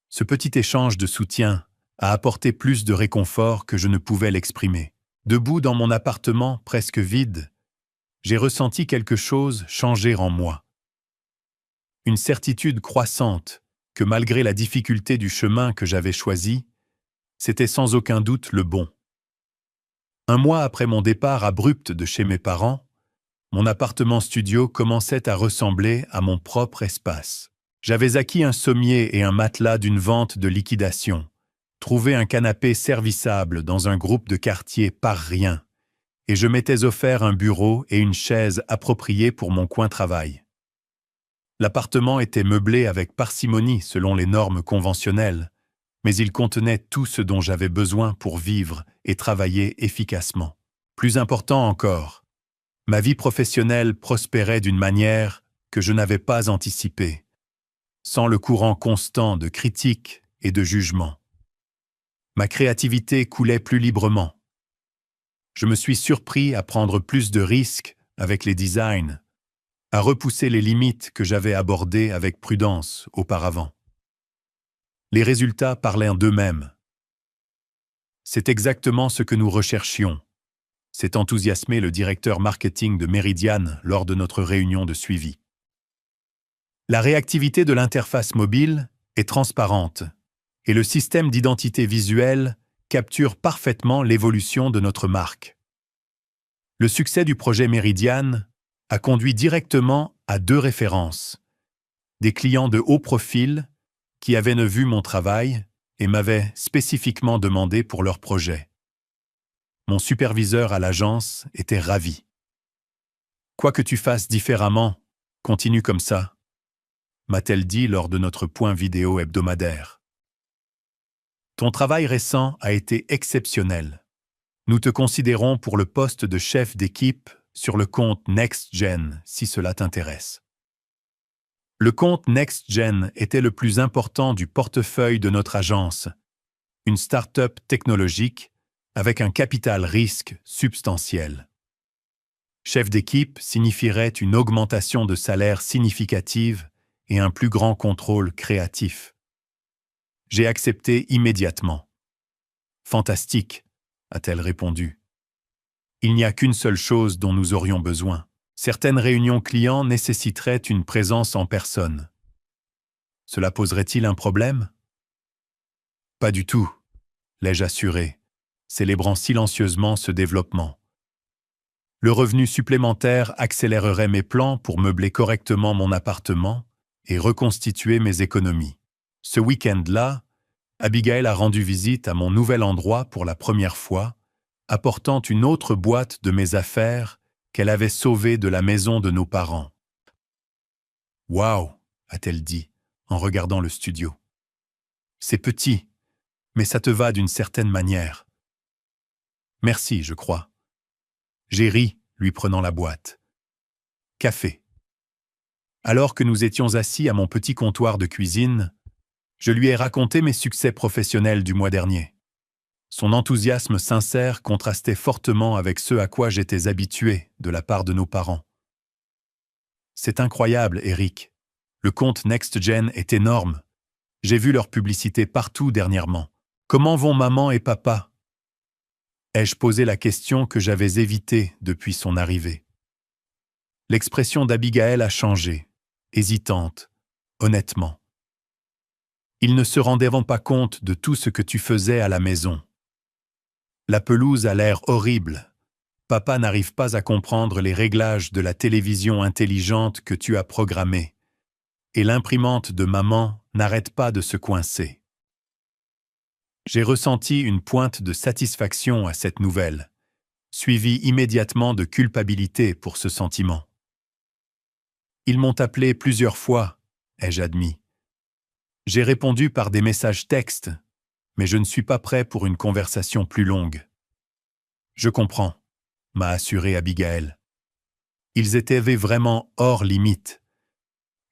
Ce petit échange de soutien a apporté plus de réconfort que je ne pouvais l'exprimer. Debout dans mon appartement presque vide, j'ai ressenti quelque chose changer en moi. Une certitude croissante que malgré la difficulté du chemin que j'avais choisi, c'était sans aucun doute le bon. Un mois après mon départ abrupt de chez mes parents, mon appartement studio commençait à ressembler à mon propre espace. J'avais acquis un sommier et un matelas d'une vente de liquidation, trouvé un canapé servissable dans un groupe de quartier par rien, et je m'étais offert un bureau et une chaise appropriés pour mon coin travail. L'appartement était meublé avec parcimonie selon les normes conventionnelles, mais il contenait tout ce dont j'avais besoin pour vivre et travailler efficacement. Plus important encore, ma vie professionnelle prospérait d'une manière que je n'avais pas anticipée, sans le courant constant de critiques et de jugements. Ma créativité coulait plus librement. Je me suis surpris à prendre plus de risques avec les designs, à repousser les limites que j'avais abordées avec prudence auparavant. Les résultats parlaient d'eux-mêmes. C'est exactement ce que nous recherchions, s'est enthousiasmé le directeur marketing de Meridian lors de notre réunion de suivi. La réactivité de l'interface mobile est transparente et le système d'identité visuelle capture parfaitement l'évolution de notre marque. Le succès du projet Meridian a conduit directement à 2 références. Des clients de haut profil qui avaient vu mon travail et m'avaient spécifiquement demandé pour leur projet. Mon superviseur à l'agence était ravi. Quoi que tu fasses différemment, continue comme ça, m'a-t-elle dit lors de notre point vidéo hebdomadaire. Ton travail récent a été exceptionnel. Nous te considérons pour le poste de chef d'équipe sur le compte NextGen, si cela t'intéresse. Le compte NextGen était le plus important du portefeuille de notre agence, une start-up technologique avec un capital risque substantiel. Chef d'équipe signifierait une augmentation de salaire significative et un plus grand contrôle créatif. J'ai accepté immédiatement. Fantastique, a-t-elle répondu. Il n'y a qu'une seule chose dont nous aurions besoin. Certaines réunions clients nécessiteraient une présence en personne. Cela poserait-il un problème? Pas du tout, l'ai-je assuré, célébrant silencieusement ce développement. Le revenu supplémentaire accélérerait mes plans pour meubler correctement mon appartement et reconstituer mes économies. Ce week-end-là, Abigail a rendu visite à mon nouvel endroit pour la première fois, apportant une autre boîte de mes affaires qu'elle avait sauvée de la maison de nos parents. « Waouh !» a-t-elle dit, en regardant le studio. « C'est petit, mais ça te va d'une certaine manière. » « Merci, je crois. » J'ai ri, lui prenant la boîte. « Café. » Alors que nous étions assis à mon petit comptoir de cuisine, je lui ai raconté mes succès professionnels du mois dernier. Son enthousiasme sincère contrastait fortement avec ce à quoi j'étais habitué de la part de nos parents. « C'est incroyable, Eric. Le compte NextGen est énorme. J'ai vu leur publicité partout dernièrement. Comment vont maman et papa ?» Ai-je posé la question que j'avais évitée depuis son arrivée. L'expression d'Abigail a changé, hésitante, honnêtement. Ils ne se rendaient pas compte de tout ce que tu faisais à la maison. La pelouse a l'air horrible. Papa n'arrive pas à comprendre les réglages de la télévision intelligente que tu as programmée. Et l'imprimante de maman n'arrête pas de se coincer. J'ai ressenti une pointe de satisfaction à cette nouvelle, suivie immédiatement de culpabilité pour ce sentiment. Ils m'ont appelé plusieurs fois, ai-je admis. J'ai répondu par des messages textes, mais je ne suis pas prêt pour une conversation plus longue. Je comprends, m'a assuré Abigail. Ils étaient vraiment hors limite,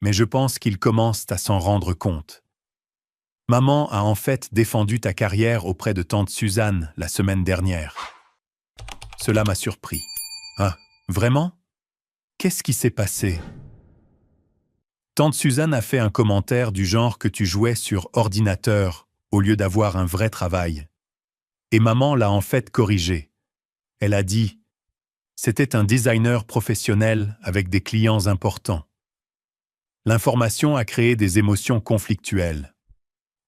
mais je pense qu'ils commencent à s'en rendre compte. Maman a en fait défendu ta carrière auprès de tante Suzanne la semaine dernière. Cela m'a surpris. Ah, vraiment? Qu'est-ce qui s'est passé? Tante Suzanne a fait un commentaire du genre que tu jouais sur ordinateur au lieu d'avoir un vrai travail. Et maman l'a en fait corrigé. Elle a dit « C'était un designer professionnel avec des clients importants ». L'information a créé des émotions conflictuelles.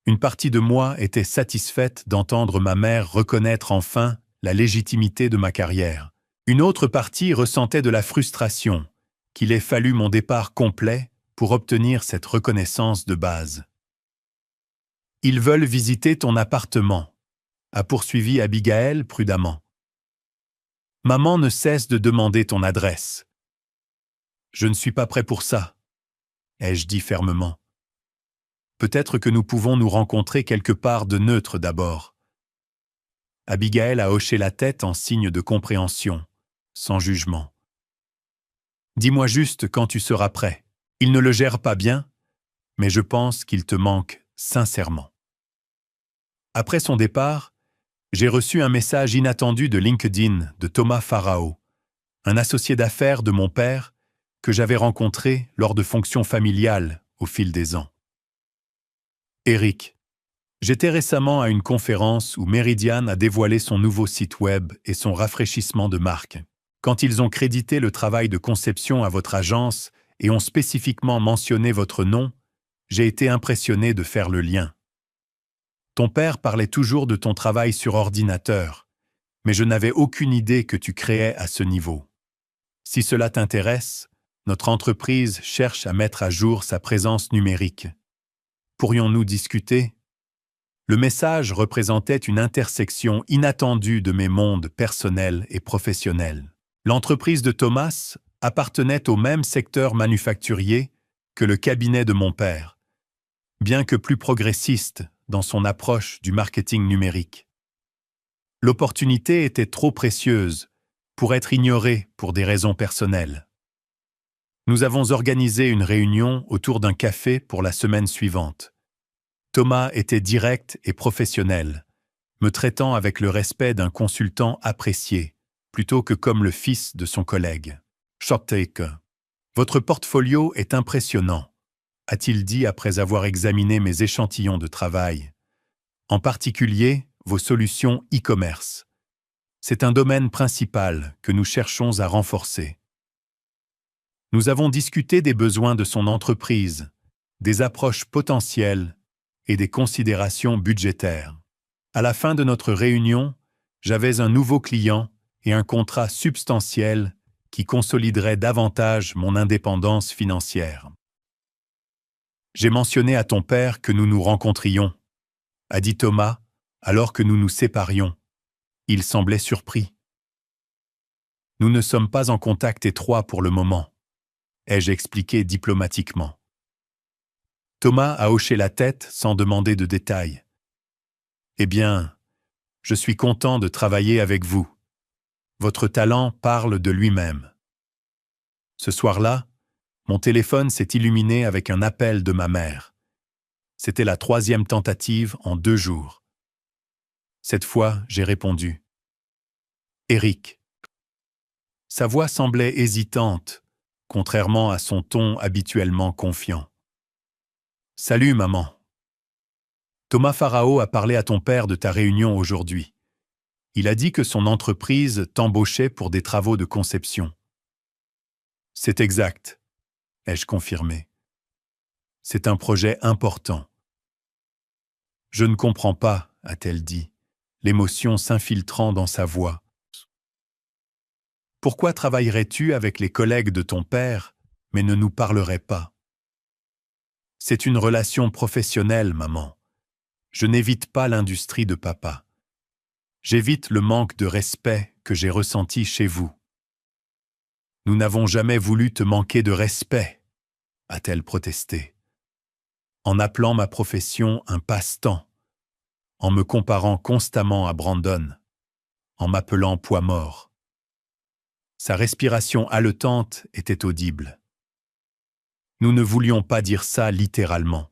Une partie de moi était satisfaite d'entendre ma mère reconnaître enfin la légitimité de ma carrière. Une autre partie ressentait de la frustration, qu'il ait fallu mon départ complet pour obtenir cette reconnaissance de base. « Ils veulent visiter ton appartement », a poursuivi Abigail prudemment. « Maman ne cesse de demander ton adresse. »« Je ne suis pas prêt pour ça, » ai-je dit fermement. « Peut-être que nous pouvons nous rencontrer quelque part de neutre d'abord. » Abigail a hoché la tête en signe de compréhension, sans jugement. « Dis-moi juste quand tu seras prêt. Il ne le gère pas bien, mais je pense qu'il te manque sincèrement. » Après son départ, j'ai reçu un message inattendu de LinkedIn de Thomas Farao, un associé d'affaires de mon père que j'avais rencontré lors de fonctions familiales au fil des ans. Eric, j'étais récemment à une conférence où Meridian a dévoilé son nouveau site web et son rafraîchissement de marque. Quand ils ont crédité le travail de conception à votre agence et ont spécifiquement mentionné votre nom, j'ai été impressionné de faire le lien. Ton père parlait toujours de ton travail sur ordinateur, mais je n'avais aucune idée que tu créais à ce niveau. Si cela t'intéresse, notre entreprise cherche à mettre à jour sa présence numérique. Pourrions-nous discuter? Le message représentait une intersection inattendue de mes mondes personnels et professionnels. L'entreprise de Thomas appartenait au même secteur manufacturier que le cabinet de mon père, bien que plus progressiste dans son approche du marketing numérique. L'opportunité était trop précieuse pour être ignorée pour des raisons personnelles. Nous avons organisé une réunion autour d'un café pour la semaine suivante. Thomas était direct et professionnel, me traitant avec le respect d'un consultant apprécié, plutôt que comme le fils de son collègue. « Shorttake, votre portfolio est impressionnant », a-t-il dit après avoir examiné mes échantillons de travail. En particulier, vos solutions e-commerce. C'est un domaine principal que nous cherchons à renforcer. Nous avons discuté des besoins de son entreprise, des approches potentielles et des considérations budgétaires. À la fin de notre réunion, j'avais un nouveau client et un contrat substantiel qui consoliderait davantage mon indépendance financière. J'ai mentionné à ton père que nous nous rencontrions, a dit Thomas, alors que nous nous séparions. Il semblait surpris. Nous ne sommes pas en contact étroit pour le moment, ai-je expliqué diplomatiquement. Thomas a hoché la tête sans demander de détails. Eh bien, je suis content de travailler avec vous. Votre talent parle de lui-même. Ce soir-là, mon téléphone s'est illuminé avec un appel de ma mère. C'était la 3e tentative en 2 jours. Cette fois, j'ai répondu. Eric. Sa voix semblait hésitante, contrairement à son ton habituellement confiant. Salut, maman. Thomas Farao a parlé à ton père de ta réunion aujourd'hui. Il a dit que son entreprise t'embauchait pour des travaux de conception. C'est exact, ai-je confirmé. C'est un projet important. Je ne comprends pas, a-t-elle dit, l'émotion s'infiltrant dans sa voix. Pourquoi travaillerais-tu avec les collègues de ton père, mais ne nous parlerais pas? C'est une relation professionnelle, maman. Je n'évite pas l'industrie de papa. J'évite le manque de respect que j'ai ressenti chez vous. Nous n'avons jamais voulu te manquer de respect, a-t-elle protesté, en appelant ma profession un passe-temps, en me comparant constamment à Brandon, en m'appelant poids mort. Sa respiration haletante était audible. Nous ne voulions pas dire ça littéralement.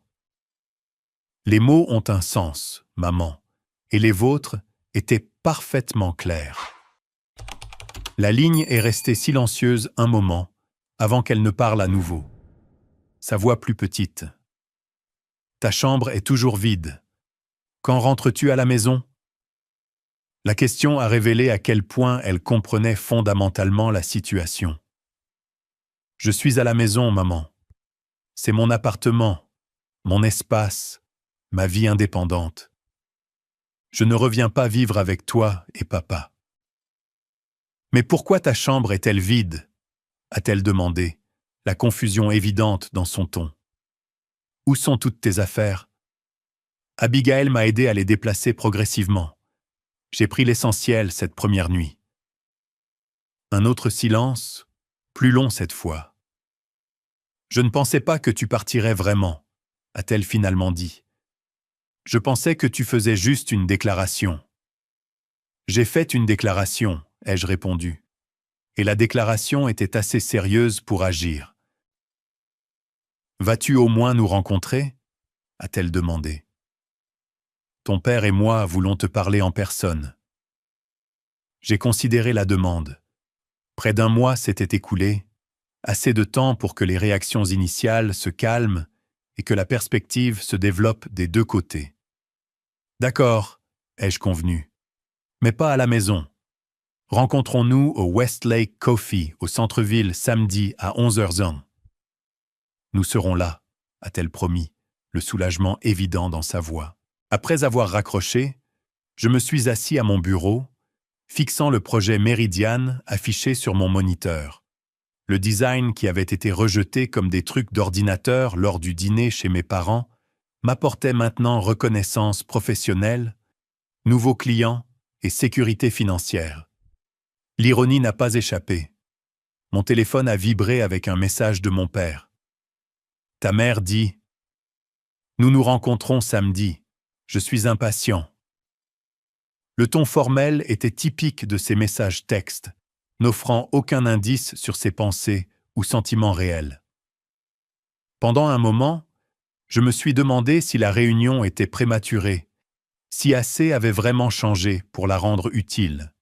Les mots ont un sens, maman, et les vôtres étaient parfaitement clairs. La ligne est restée silencieuse un moment, avant qu'elle ne parle à nouveau. Sa voix plus petite. Ta chambre est toujours vide. Quand rentres-tu à la maison? La question a révélé à quel point elle comprenait fondamentalement la situation. Je suis à la maison, maman. C'est mon appartement, mon espace, ma vie indépendante. Je ne reviens pas vivre avec toi et papa. Mais pourquoi ta chambre est-elle vide? A-t-elle demandé, la confusion évidente dans son ton. Où sont toutes tes affaires? Abigail m'a aidé à les déplacer progressivement. J'ai pris l'essentiel cette première nuit. Un autre silence, plus long cette fois. Je ne pensais pas que tu partirais vraiment, a-t-elle finalement dit. Je pensais que tu faisais juste une déclaration. J'ai fait une déclaration, ai-je répondu. Et la déclaration était assez sérieuse pour agir. Vas-tu au moins nous rencontrer? A-t-elle demandé. Ton père et moi voulons te parler en personne. J'ai considéré la demande. Près d'un mois s'était écoulé, assez de temps pour que les réactions initiales se calment et que la perspective se développe des deux côtés. D'accord, ai-je convenu, mais pas à la maison. Rencontrons-nous au Westlake Coffee, au centre-ville, samedi à 11h01. Nous serons là, a-t-elle promis, le soulagement évident dans sa voix. Après avoir raccroché, je me suis assis à mon bureau, fixant le projet Meridian affiché sur mon moniteur. Le design qui avait été rejeté comme des trucs d'ordinateur lors du dîner chez mes parents m'apportait maintenant reconnaissance professionnelle, nouveaux clients et sécurité financière. L'ironie n'a pas échappé. Mon téléphone a vibré avec un message de mon père. Ta mère dit « Nous nous rencontrons samedi. Je suis impatient. » Le ton formel était typique de ces messages textes, n'offrant aucun indice sur ses pensées ou sentiments réels. Pendant un moment, je me suis demandé si la réunion était prématurée, si assez avait vraiment changé pour la rendre utile.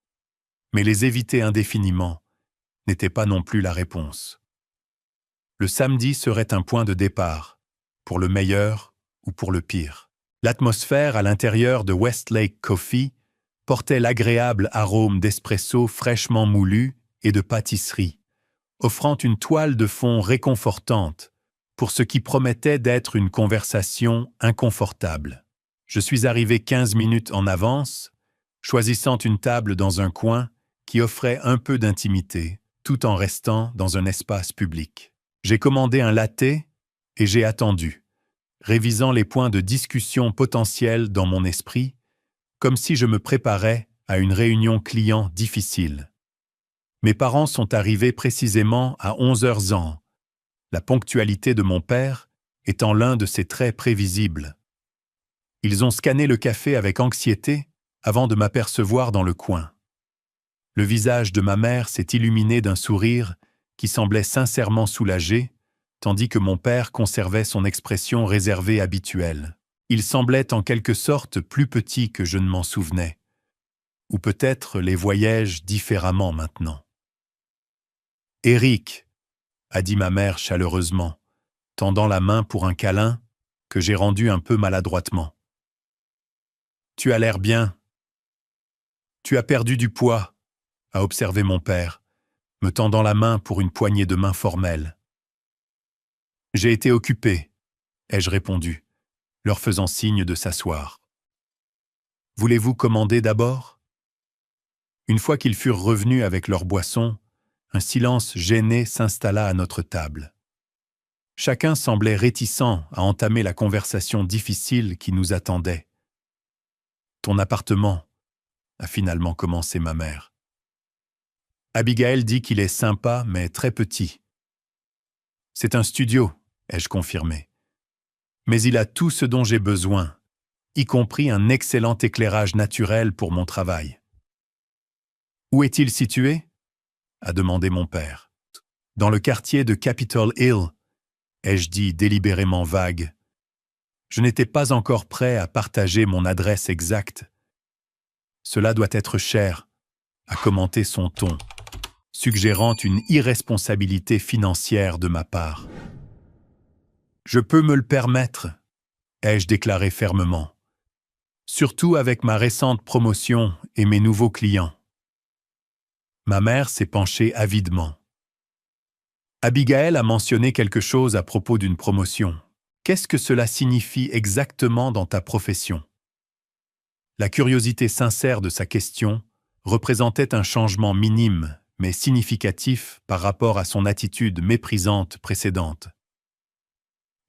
Mais les éviter indéfiniment n'était pas non plus la réponse. Le samedi serait un point de départ, pour le meilleur ou pour le pire. L'atmosphère à l'intérieur de Westlake Coffee portait l'agréable arôme d'espresso fraîchement moulu et de pâtisserie, offrant une toile de fond réconfortante pour ce qui promettait d'être une conversation inconfortable. Je suis arrivé 15 minutes en avance, choisissant une table dans un coin qui offrait un peu d'intimité, tout en restant dans un espace public. J'ai commandé un latte et j'ai attendu, révisant les points de discussion potentiels dans mon esprit, comme si je me préparais à une réunion client difficile. Mes parents sont arrivés précisément à 11h01, la ponctualité de mon père étant l'un de ses traits prévisibles. Ils ont scanné le café avec anxiété avant de m'apercevoir dans le coin. Le visage de ma mère s'est illuminé d'un sourire qui semblait sincèrement soulagé, tandis que mon père conservait son expression réservée habituelle. Il semblait en quelque sorte plus petit que je ne m'en souvenais. Ou peut-être les voyais-je différemment maintenant. « Éric » a dit ma mère chaleureusement, tendant la main pour un câlin que j'ai rendu un peu maladroitement. « Tu as l'air bien. Tu as perdu du poids, » a observé mon père, me tendant la main pour une poignée de main formelle. « J'ai été occupé, » ai-je répondu, leur faisant signe de s'asseoir. « Voulez-vous commander d'abord ?» Une fois qu'ils furent revenus avec leur boisson, un silence gêné s'installa à notre table. Chacun semblait réticent à entamer la conversation difficile qui nous attendait. « Ton appartement » a finalement commencé ma mère. Abigail dit qu'il est sympa, mais très petit. « C'est un studio », ai-je confirmé. « Mais il a tout ce dont j'ai besoin, y compris un excellent éclairage naturel pour mon travail. » « Où est-il situé ?» a demandé mon père. « Dans le quartier de Capitol Hill », ai-je dit délibérément vague. Je n'étais pas encore prêt à partager mon adresse exacte. Cela doit être cher, a commenté son ton, suggérant une irresponsabilité financière de ma part. Je peux me le permettre, ai-je déclaré fermement, surtout avec ma récente promotion et mes nouveaux clients. Ma mère s'est penchée avidement. Abigail a mentionné quelque chose à propos d'une promotion. Qu'est-ce que cela signifie exactement dans ta profession? La curiosité sincère de sa question représentait un changement minime, mais significatif par rapport à son attitude méprisante précédente.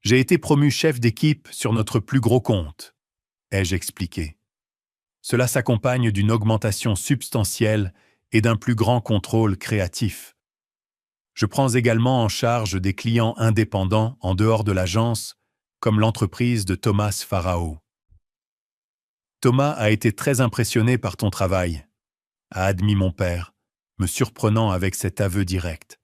J'ai été promu chef d'équipe sur notre plus gros compte, ai-je expliqué. Cela s'accompagne d'une augmentation substantielle et d'un plus grand contrôle créatif. Je prends également en charge des clients indépendants en dehors de l'agence, comme l'entreprise de Thomas Farao. Thomas a été très impressionné par ton travail, a admis mon père, me surprenant avec cet aveu direct.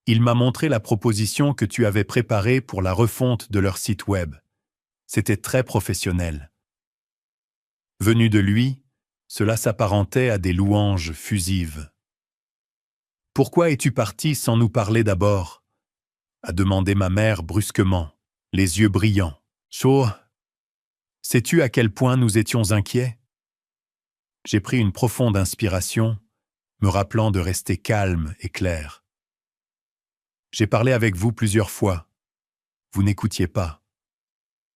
Il m'a montré la proposition que tu avais préparée pour la refonte de leur site web. C'était très professionnel. Venu de lui, cela s'apparentait à des louanges fusives. « Pourquoi es-tu parti sans nous parler d'abord » a demandé ma mère brusquement, les yeux brillants. « Chaud, sais-tu à quel point nous étions inquiets ?» J'ai pris une profonde inspiration, me rappelant de rester calme et clair. « J'ai parlé avec vous plusieurs fois. Vous n'écoutiez pas. »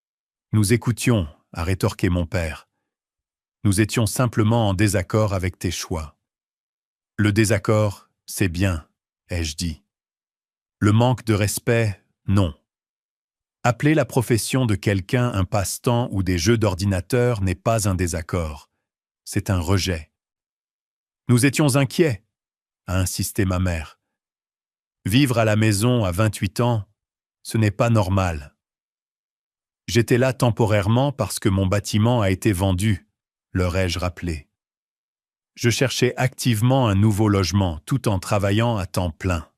« Nous écoutions, » a rétorqué mon père. « Nous étions simplement en désaccord avec tes choix. » « Le désaccord, c'est bien, » ai-je dit. « Le manque de respect, non. Appeler la profession de quelqu'un un passe-temps ou des jeux d'ordinateur n'est pas un désaccord. C'est un rejet. »« Nous étions inquiets, » a insisté ma mère. « Vivre à la maison à 28 ans, ce n'est pas normal. » J'étais là temporairement parce que mon bâtiment a été vendu, leur ai-je rappelé. Je cherchais activement un nouveau logement tout en travaillant à temps plein.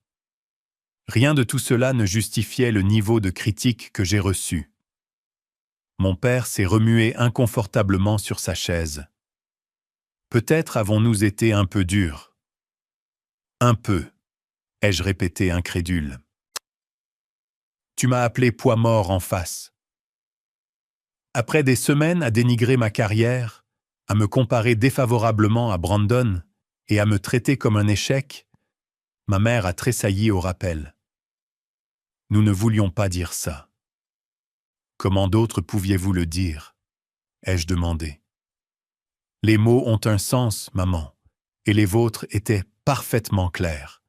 Rien de tout cela ne justifiait le niveau de critique que j'ai reçu. Mon père s'est remué inconfortablement sur sa chaise. Peut-être avons-nous été un peu durs. Un peu, ai-je répété incrédule. Tu m'as appelé poids mort en face. Après des semaines à dénigrer ma carrière, à me comparer défavorablement à Brandon et à me traiter comme un échec, ma mère a tressailli au rappel. Nous ne voulions pas dire ça. Comment d'autres pouviez-vous le dire? Ai-je demandé. Les mots ont un sens, maman, et les vôtres étaient parfaitement clairs.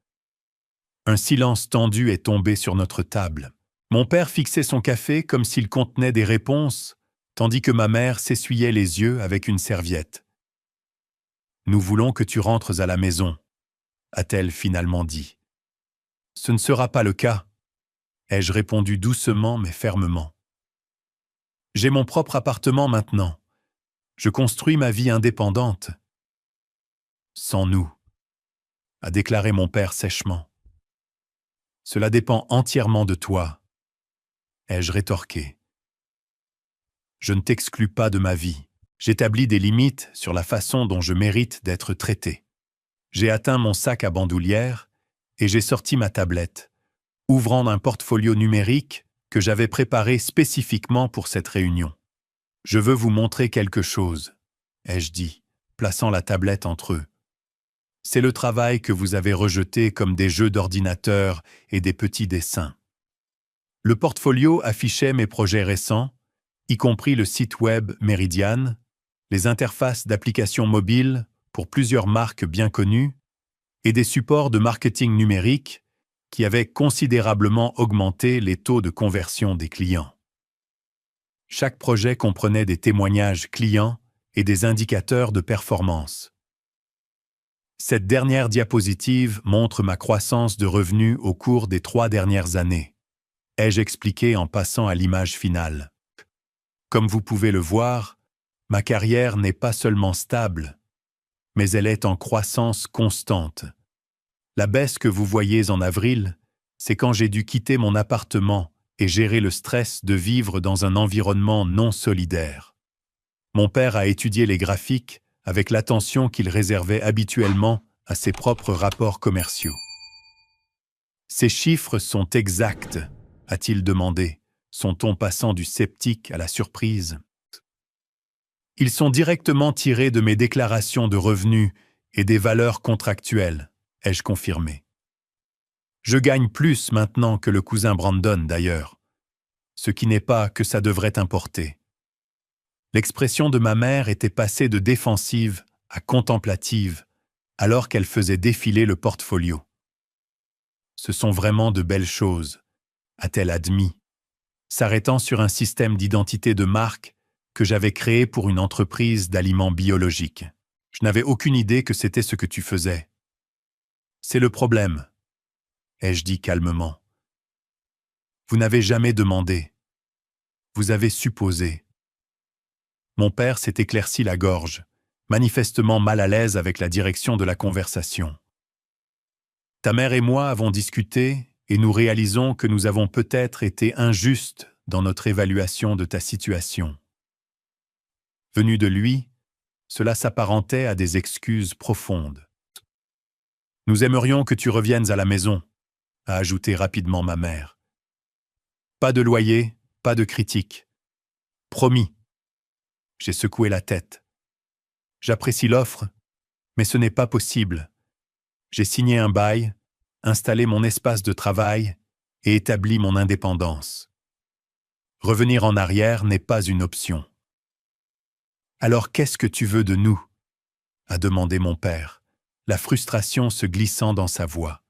Un silence tendu est tombé sur notre table. Mon père fixait son café comme s'il contenait des réponses, tandis que ma mère s'essuyait les yeux avec une serviette. « Nous voulons que tu rentres à la maison, » a-t-elle finalement dit. « Ce ne sera pas le cas, » ai-je répondu doucement mais fermement. « J'ai mon propre appartement maintenant. Je construis ma vie indépendante. »« Sans nous, » a déclaré mon père sèchement. « Cela dépend entièrement de toi, » ai-je rétorqué. Je ne t'exclus pas de ma vie. J'établis des limites sur la façon dont je mérite d'être traité. J'ai atteint mon sac à bandoulière et j'ai sorti ma tablette, ouvrant un portfolio numérique que j'avais préparé spécifiquement pour cette réunion. « Je veux vous montrer quelque chose, » ai-je dit, plaçant la tablette entre eux. « C'est le travail que vous avez rejeté comme des jeux d'ordinateur et des petits dessins. » Le portfolio affichait mes projets récents, y compris le site web Meridian, les interfaces d'applications mobiles pour plusieurs marques bien connues et des supports de marketing numérique qui avaient considérablement augmenté les taux de conversion des clients. Chaque projet comprenait des témoignages clients et des indicateurs de performance. Cette dernière diapositive montre ma croissance de revenus au cours des 3 dernières années, ai-je expliqué en passant à l'image finale. Comme vous pouvez le voir, ma carrière n'est pas seulement stable, mais elle est en croissance constante. La baisse que vous voyez en avril, c'est quand j'ai dû quitter mon appartement et gérer le stress de vivre dans un environnement non solidaire. Mon père a étudié les graphiques avec l'attention qu'il réservait habituellement à ses propres rapports commerciaux. Ces chiffres sont exacts, a-t-il demandé, son ton passant du sceptique à la surprise. Ils sont directement tirés de mes déclarations de revenus et des valeurs contractuelles, ai-je confirmé. Je gagne plus maintenant que le cousin Brandon d'ailleurs, ce qui n'est pas que ça devrait importer. L'expression de ma mère était passée de défensive à contemplative, alors qu'elle faisait défiler le portfolio. Ce sont vraiment de belles choses, a-t-elle admis, s'arrêtant sur un système d'identité de marque que j'avais créé pour une entreprise d'aliments biologiques. Je n'avais aucune idée que c'était ce que tu faisais. C'est le problème, ai-je dit calmement. Vous n'avez jamais demandé. Vous avez supposé. Mon père s'est éclairci la gorge, manifestement mal à l'aise avec la direction de la conversation. Ta mère et moi avons discuté et nous réalisons que nous avons peut-être été injustes dans notre évaluation de ta situation. Venu de lui, cela s'apparentait à des excuses profondes. Nous aimerions que tu reviennes à la maison, a ajouté rapidement ma mère. Pas de loyer, pas de critique. Promis. J'ai secoué la tête. J'apprécie l'offre, mais ce n'est pas possible. J'ai signé un bail, installé mon espace de travail et établi mon indépendance. Revenir en arrière n'est pas une option. Alors qu'est-ce que tu veux de nous ? A demandé mon père, la frustration se glissant dans sa voix.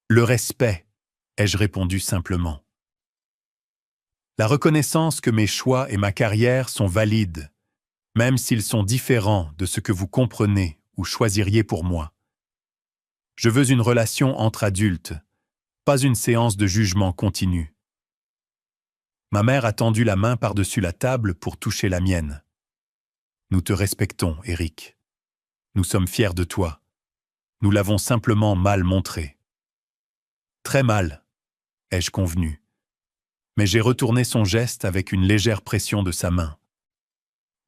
Le respect, ai-je répondu simplement. La reconnaissance que mes choix et ma carrière sont valides, même s'ils sont différents de ce que vous comprenez ou choisiriez pour moi. Je veux une relation entre adultes, pas une séance de jugement continu. Ma mère a tendu la main par-dessus la table pour toucher la mienne. Nous te respectons, Eric. Nous sommes fiers de toi. Nous l'avons simplement mal montré. Très mal, ai-je convenu. Mais j'ai retourné son geste avec une légère pression de sa main.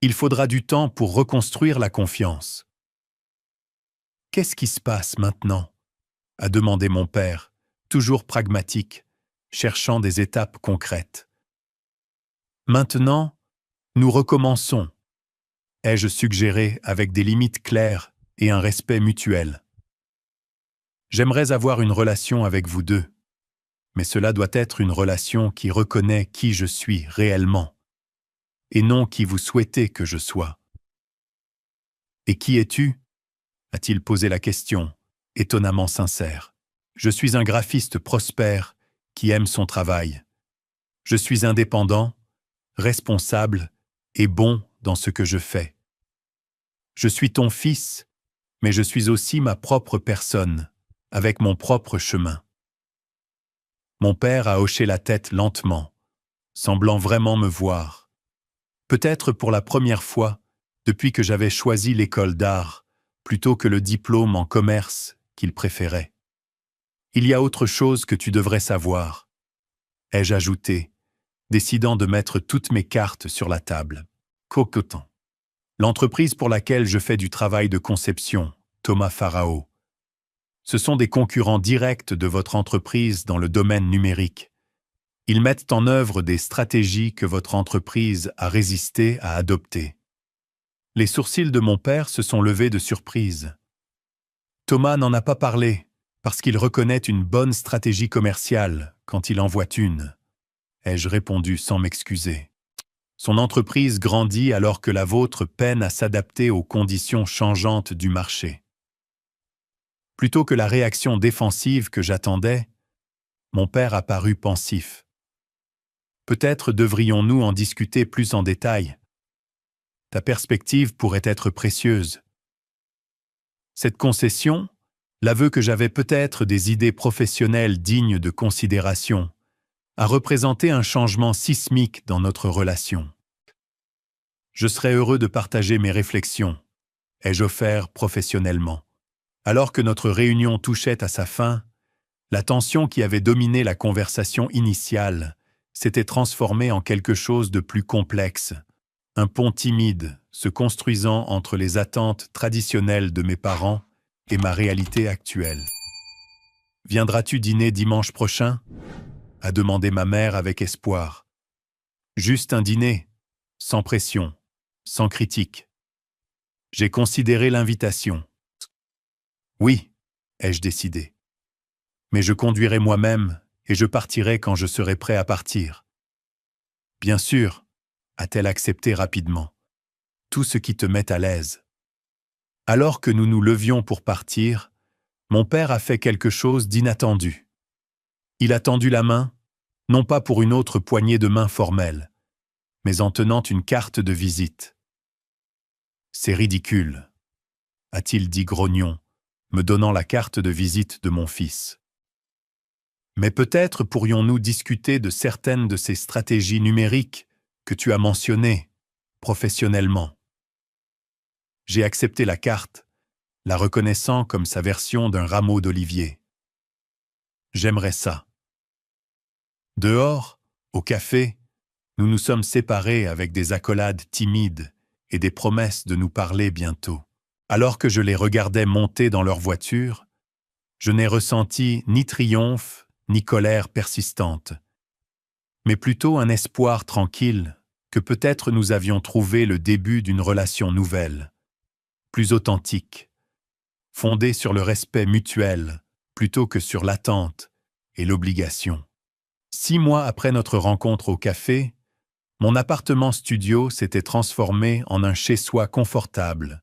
Il faudra du temps pour reconstruire la confiance. Qu'est-ce qui se passe maintenant ? A demandé mon père, toujours pragmatique, cherchant des étapes concrètes. Maintenant, nous recommençons, ai-je suggéré avec des limites claires et un respect mutuel. J'aimerais avoir une relation avec vous deux, mais cela doit être une relation qui reconnaît qui je suis réellement, et non qui vous souhaitez que je sois. Et qui es-tu ? A-t-il posé la question, étonnamment sincère. Je suis un graphiste prospère qui aime son travail. Je suis indépendant, responsable et bon dans ce que je fais. Je suis ton fils, mais je suis aussi ma propre personne, avec mon propre chemin. Mon père a hoché la tête lentement, semblant vraiment me voir. Peut-être pour la première fois, depuis que j'avais choisi l'école d'art, plutôt que le diplôme en commerce qu'il préférait. Il y a autre chose que tu devrais savoir, ai-je ajouté, décidant de mettre toutes mes cartes sur la table. Cocotan. L'entreprise pour laquelle je fais du travail de conception, Thomas Farao. Ce sont des concurrents directs de votre entreprise dans le domaine numérique. Ils mettent en œuvre des stratégies que votre entreprise a résisté à adopter. Les sourcils de mon père se sont levés de surprise. Thomas n'en a pas parlé, parce qu'il reconnaît une bonne stratégie commerciale quand il en voit une, ai-je répondu sans m'excuser. Son entreprise grandit alors que la vôtre peine à s'adapter aux conditions changeantes du marché. Plutôt que la réaction défensive que j'attendais, mon père a paru pensif. Peut-être devrions-nous en discuter plus en détail. Ta perspective pourrait être précieuse. Cette concession, l'aveu que j'avais peut-être des idées professionnelles dignes de considération, a représenté un changement sismique dans notre relation. Je serais heureux de partager mes réflexions, ai-je offert professionnellement. Alors que notre réunion touchait à sa fin, La tension qui avait dominé la conversation initiale s'était transformée en quelque chose de plus complexe, un pont timide se construisant entre les attentes traditionnelles de mes parents et ma réalité actuelle. « Viendras-tu dîner dimanche prochain ?» a demandé ma mère avec espoir. Juste un dîner, sans pression, sans critique. J'ai considéré l'invitation. Oui, ai-je décidé. Mais je conduirai moi-même et je partirai quand je serai prêt à partir. Bien sûr, a-t-elle accepté rapidement. Tout ce qui te met à l'aise. Alors que nous nous levions pour partir, mon père a fait quelque chose d'inattendu. Il a tendu la main, non pas pour une autre poignée de main formelle, mais en tenant une carte de visite. « C'est ridicule », a-t-il dit grognon, me donnant la carte de visite de mon fils. Mais peut-être pourrions-nous discuter de certaines de ces stratégies numériques que tu as mentionnées professionnellement. J'ai accepté la carte, la reconnaissant comme sa version d'un rameau d'olivier. J'aimerais ça. Dehors, au café, nous nous sommes séparés avec des accolades timides et des promesses de nous parler bientôt. Alors que je les regardais monter dans leur voiture, je n'ai ressenti ni triomphe, ni colère persistante, mais plutôt un espoir tranquille que peut-être nous avions trouvé le début d'une relation nouvelle, plus authentique, fondée sur le respect mutuel plutôt que sur l'attente et l'obligation. 6 mois après notre rencontre au café, mon appartement studio s'était transformé en un chez-soi confortable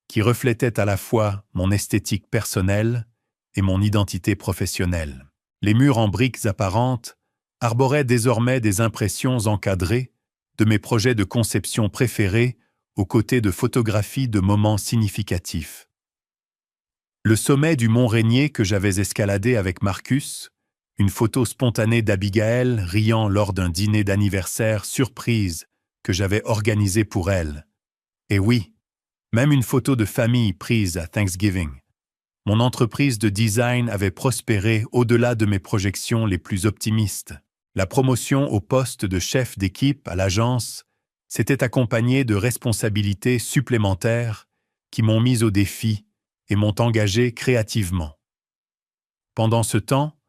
qui reflétait à la fois mon esthétique personnelle et mon identité professionnelle. Les murs en briques apparentes arboraient désormais des impressions encadrées de mes projets de conception préférés aux côtés de photographies de moments significatifs. Le sommet du mont Rainier que j'avais escaladé avec Marcus, une photo spontanée d'Abigail riant lors d'un dîner d'anniversaire surprise que j'avais organisé pour elle. Et oui, même une photo de famille prise à Thanksgiving. Mon entreprise de design avait prospéré au-delà de mes projections les plus optimistes. La promotion au poste de chef d'équipe à l'agence s'était accompagnée de responsabilités supplémentaires qui m'ont mis au défi et m'ont engagé créativement. Pendant ce temps,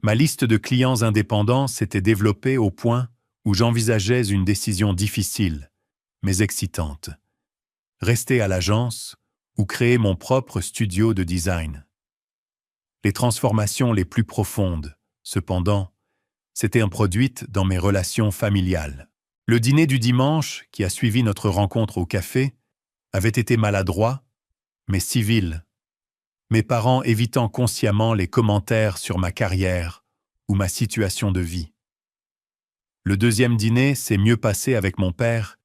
ma liste de clients indépendants s'était développée au point où j'envisageais une décision difficile, mais excitante. Rester à l'agence ou créer mon propre studio de design. Les transformations les plus profondes, cependant, s'étaient produites dans mes relations familiales. Le dîner du dimanche, qui a suivi notre rencontre au café, avait été maladroit, mais civil. Mes parents évitant consciemment les commentaires sur ma carrière ou ma situation de vie. Le deuxième dîner s'est mieux passé avec mon père,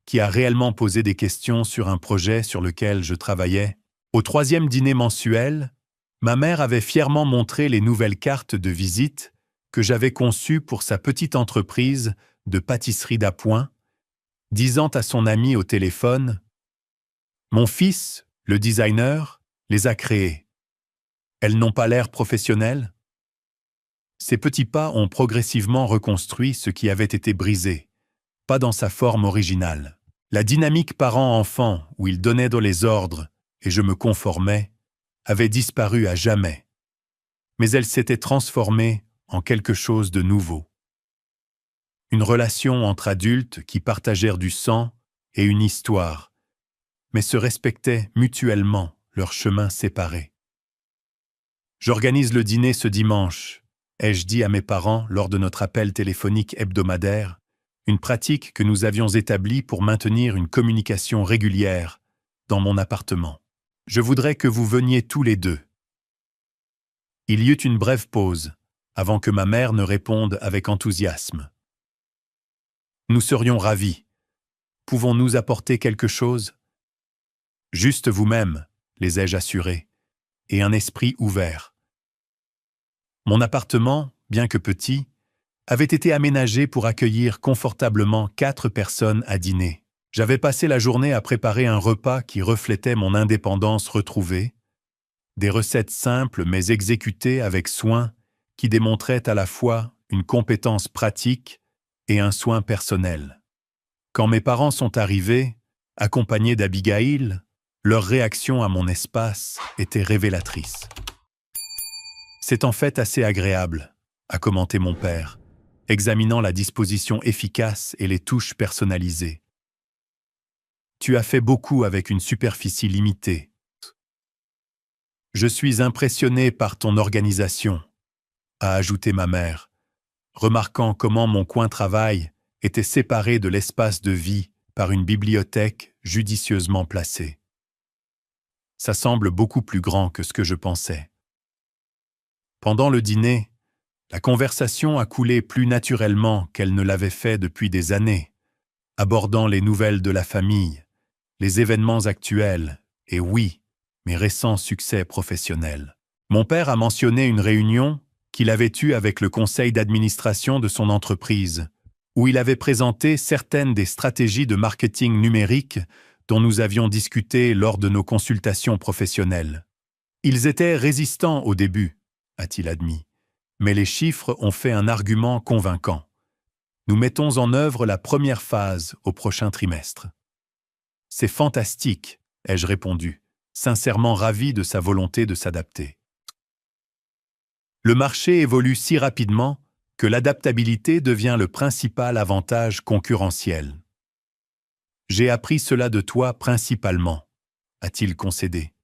qui a réellement posé des questions sur un projet sur lequel je travaillais. Au troisième dîner mensuel, ma mère avait fièrement montré les nouvelles cartes de visite que j'avais conçues pour sa petite entreprise de pâtisserie d'appoint, disant à son ami au téléphone « Mon fils, le designer, les a créées. Elles n'ont pas l'air professionnelles ?» Ces petits pas ont progressivement reconstruit ce qui avait été brisé, pas dans sa forme originale. La dynamique parent-enfant où il donnait les ordres et je me conformais avait disparu à jamais. Mais elle s'était transformée en quelque chose de nouveau. Une relation entre adultes qui partagèrent du sang et une histoire, mais se respectaient mutuellement leurs chemins séparés. J'organise le dîner ce dimanche, ai-je dit à mes parents lors de notre appel téléphonique hebdomadaire, une pratique que nous avions établie pour maintenir une communication régulière dans mon appartement. Je voudrais que vous veniez tous les deux. Il y eut une brève pause, avant que ma mère ne réponde avec enthousiasme. Nous serions ravis. Pouvons-nous apporter quelque chose ? Juste vous-même, les ai-je assurés, et un esprit ouvert. Mon appartement, bien que petit, avait été aménagé pour accueillir confortablement 4 personnes à dîner. J'avais passé la journée à préparer un repas qui reflétait mon indépendance retrouvée, des recettes simples mais exécutées avec soin qui démontrait à la fois une compétence pratique et un soin personnel. Quand mes parents sont arrivés, accompagnés d'Abigail, leur réaction à mon espace était révélatrice. « C'est en fait assez agréable », a commenté mon père, examinant la disposition efficace et les touches personnalisées. « Tu as fait beaucoup avec une superficie limitée. Je suis impressionné par ton organisation », a ajouté ma mère, remarquant comment mon coin travail était séparé de l'espace de vie par une bibliothèque judicieusement placée. Ça semble beaucoup plus grand que ce que je pensais. Pendant le dîner, la conversation a coulé plus naturellement qu'elle ne l'avait fait depuis des années, abordant les nouvelles de la famille, les événements actuels et oui, mes récents succès professionnels. Mon père a mentionné une réunion qu'il avait eue avec le conseil d'administration de son entreprise, où il avait présenté certaines des stratégies de marketing numérique dont nous avions discuté lors de nos consultations professionnelles. Ils étaient résistants au début, a-t-il admis, mais les chiffres ont fait un argument convaincant. Nous mettons en œuvre la première phase au prochain trimestre. C'est fantastique, ai-je répondu, sincèrement ravi de sa volonté de s'adapter. Le marché évolue si rapidement que l'adaptabilité devient le principal avantage concurrentiel. J'ai appris cela de toi principalement, a-t-il concédé.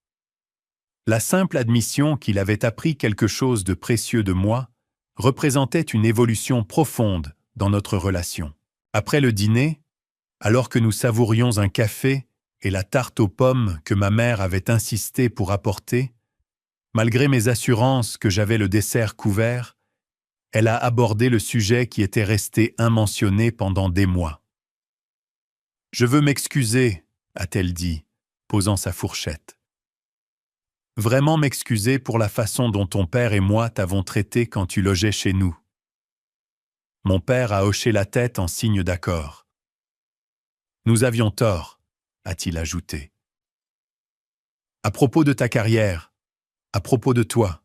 La simple admission qu'il avait appris quelque chose de précieux de moi représentait une évolution profonde dans notre relation. Après le dîner, alors que nous savourions un café et la tarte aux pommes que ma mère avait insisté pour apporter, malgré mes assurances que j'avais le dessert couvert, elle a abordé le sujet qui était resté immentionné pendant des mois. « Je veux m'excuser », a-t-elle dit, posant sa fourchette. « Vraiment m'excuser pour la façon dont ton père et moi t'avons traité quand tu logeais chez nous. » Mon père a hoché la tête en signe d'accord. « Nous avions tort », a-t-il ajouté. « À propos de ta carrière, à propos de toi,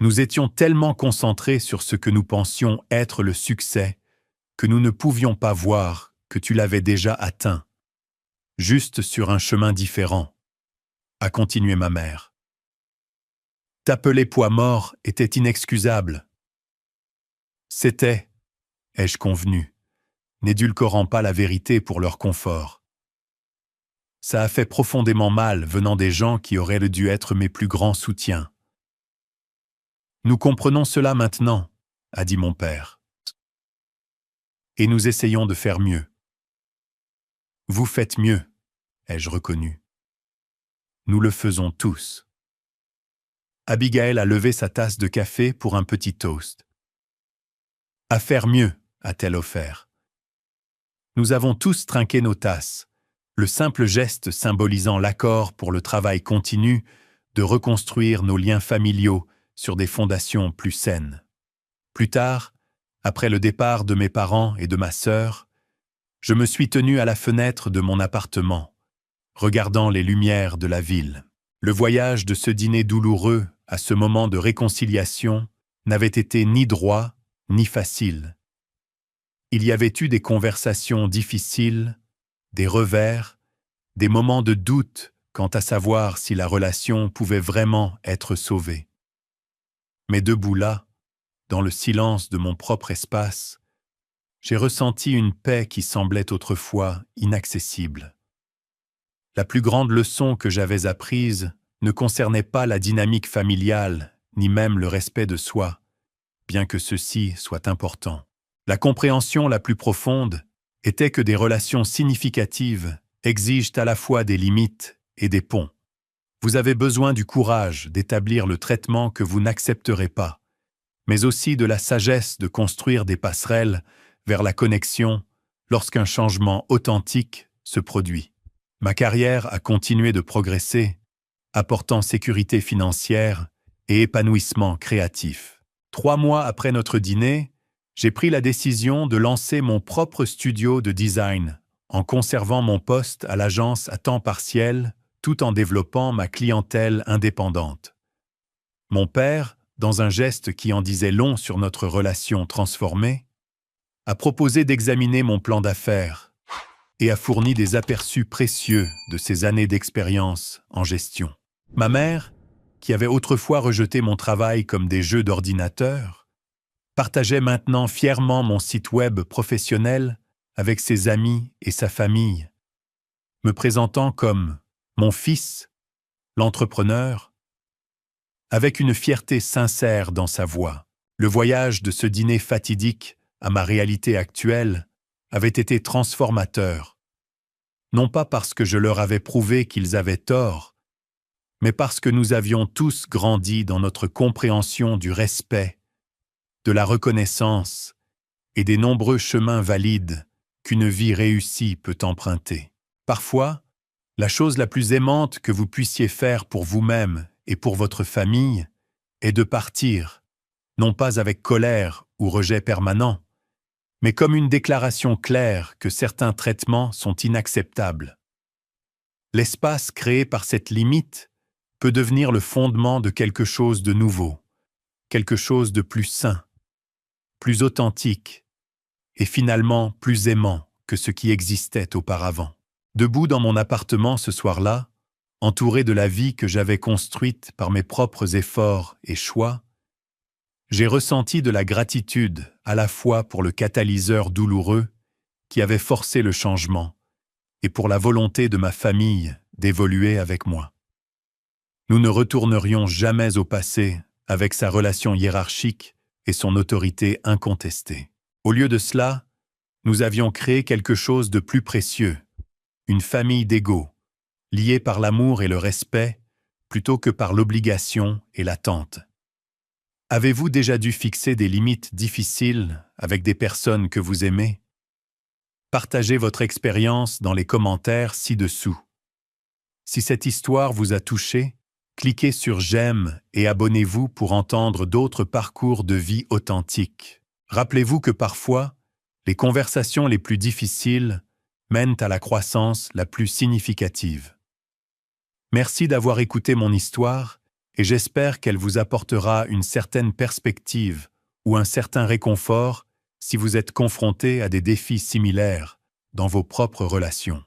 nous étions tellement concentrés sur ce que nous pensions être le succès que nous ne pouvions pas voir que tu l'avais déjà atteint, juste sur un chemin différent, a continué ma mère. T'appeler poids mort était inexcusable. C'était, ai-je convenu, n'édulcorant pas la vérité pour leur confort. Ça a fait profondément mal venant des gens qui auraient dû être mes plus grands soutiens. Nous comprenons cela maintenant, a dit mon père. Et nous essayons de faire mieux. Vous faites mieux, ai-je reconnu. Nous le faisons tous. Abigail a levé sa tasse de café pour un petit toast. À faire mieux, a-t-elle offert. Nous avons tous trinqué nos tasses, le simple geste symbolisant l'accord pour le travail continu de reconstruire nos liens familiaux sur des fondations plus saines. Plus tard, après le départ de mes parents et de ma sœur, je me suis tenu à la fenêtre de mon appartement, regardant les lumières de la ville. Le voyage de ce dîner douloureux à ce moment de réconciliation n'avait été ni droit ni facile. Il y avait eu des conversations difficiles, des revers, des moments de doute quant à savoir si la relation pouvait vraiment être sauvée. Mais debout là, dans le silence de mon propre espace, j'ai ressenti une paix qui semblait autrefois inaccessible. La plus grande leçon que j'avais apprise ne concernait pas la dynamique familiale, ni même le respect de soi, bien que ceci soit important. La compréhension la plus profonde était que des relations significatives exigent à la fois des limites et des ponts. Vous avez besoin du courage d'établir le traitement que vous n'accepterez pas, mais aussi de la sagesse de construire des passerelles vers la connexion lorsqu'un changement authentique se produit. Ma carrière a continué de progresser, apportant sécurité financière et épanouissement créatif. 3 mois après notre dîner, j'ai pris la décision de lancer mon propre studio de design, en conservant mon poste à l'agence à temps partiel, tout en développant ma clientèle indépendante. Mon père dans un geste qui en disait long sur notre relation transformée, a proposé d'examiner mon plan d'affaires et a fourni des aperçus précieux de ses années d'expérience en gestion. Ma mère, qui avait autrefois rejeté mon travail comme des jeux d'ordinateur, partageait maintenant fièrement mon site web professionnel avec ses amis et sa famille, me présentant comme mon fils, l'entrepreneur, avec une fierté sincère dans sa voix. Le voyage de ce dîner fatidique à ma réalité actuelle avait été transformateur, non pas parce que je leur avais prouvé qu'ils avaient tort, mais parce que nous avions tous grandi dans notre compréhension du respect, de la reconnaissance et des nombreux chemins valides qu'une vie réussie peut emprunter. Parfois, la chose la plus aimante que vous puissiez faire pour vous-même et pour votre famille est de partir, non pas avec colère ou rejet permanent, mais comme une déclaration claire que certains traitements sont inacceptables. L'espace créé par cette limite peut devenir le fondement de quelque chose de nouveau, quelque chose de plus sain, plus authentique et finalement plus aimant que ce qui existait auparavant. Debout dans mon appartement ce soir-là, entouré de la vie que j'avais construite par mes propres efforts et choix, j'ai ressenti de la gratitude à la fois pour le catalyseur douloureux qui avait forcé le changement et pour la volonté de ma famille d'évoluer avec moi. Nous ne retournerions jamais au passé avec sa relation hiérarchique et son autorité incontestée. Au lieu de cela, nous avions créé quelque chose de plus précieux, une famille d'égaux, liée par l'amour et le respect plutôt que par l'obligation et l'attente. Avez-vous déjà dû fixer des limites difficiles avec des personnes que vous aimez? Partagez votre expérience dans les commentaires ci-dessous. Si cette histoire vous a touché, cliquez sur j'aime et abonnez-vous pour entendre d'autres parcours de vie authentiques. Rappelez-vous que parfois, les conversations les plus difficiles mènent à la croissance la plus significative. Merci d'avoir écouté mon histoire et j'espère qu'elle vous apportera une certaine perspective ou un certain réconfort si vous êtes confronté à des défis similaires dans vos propres relations.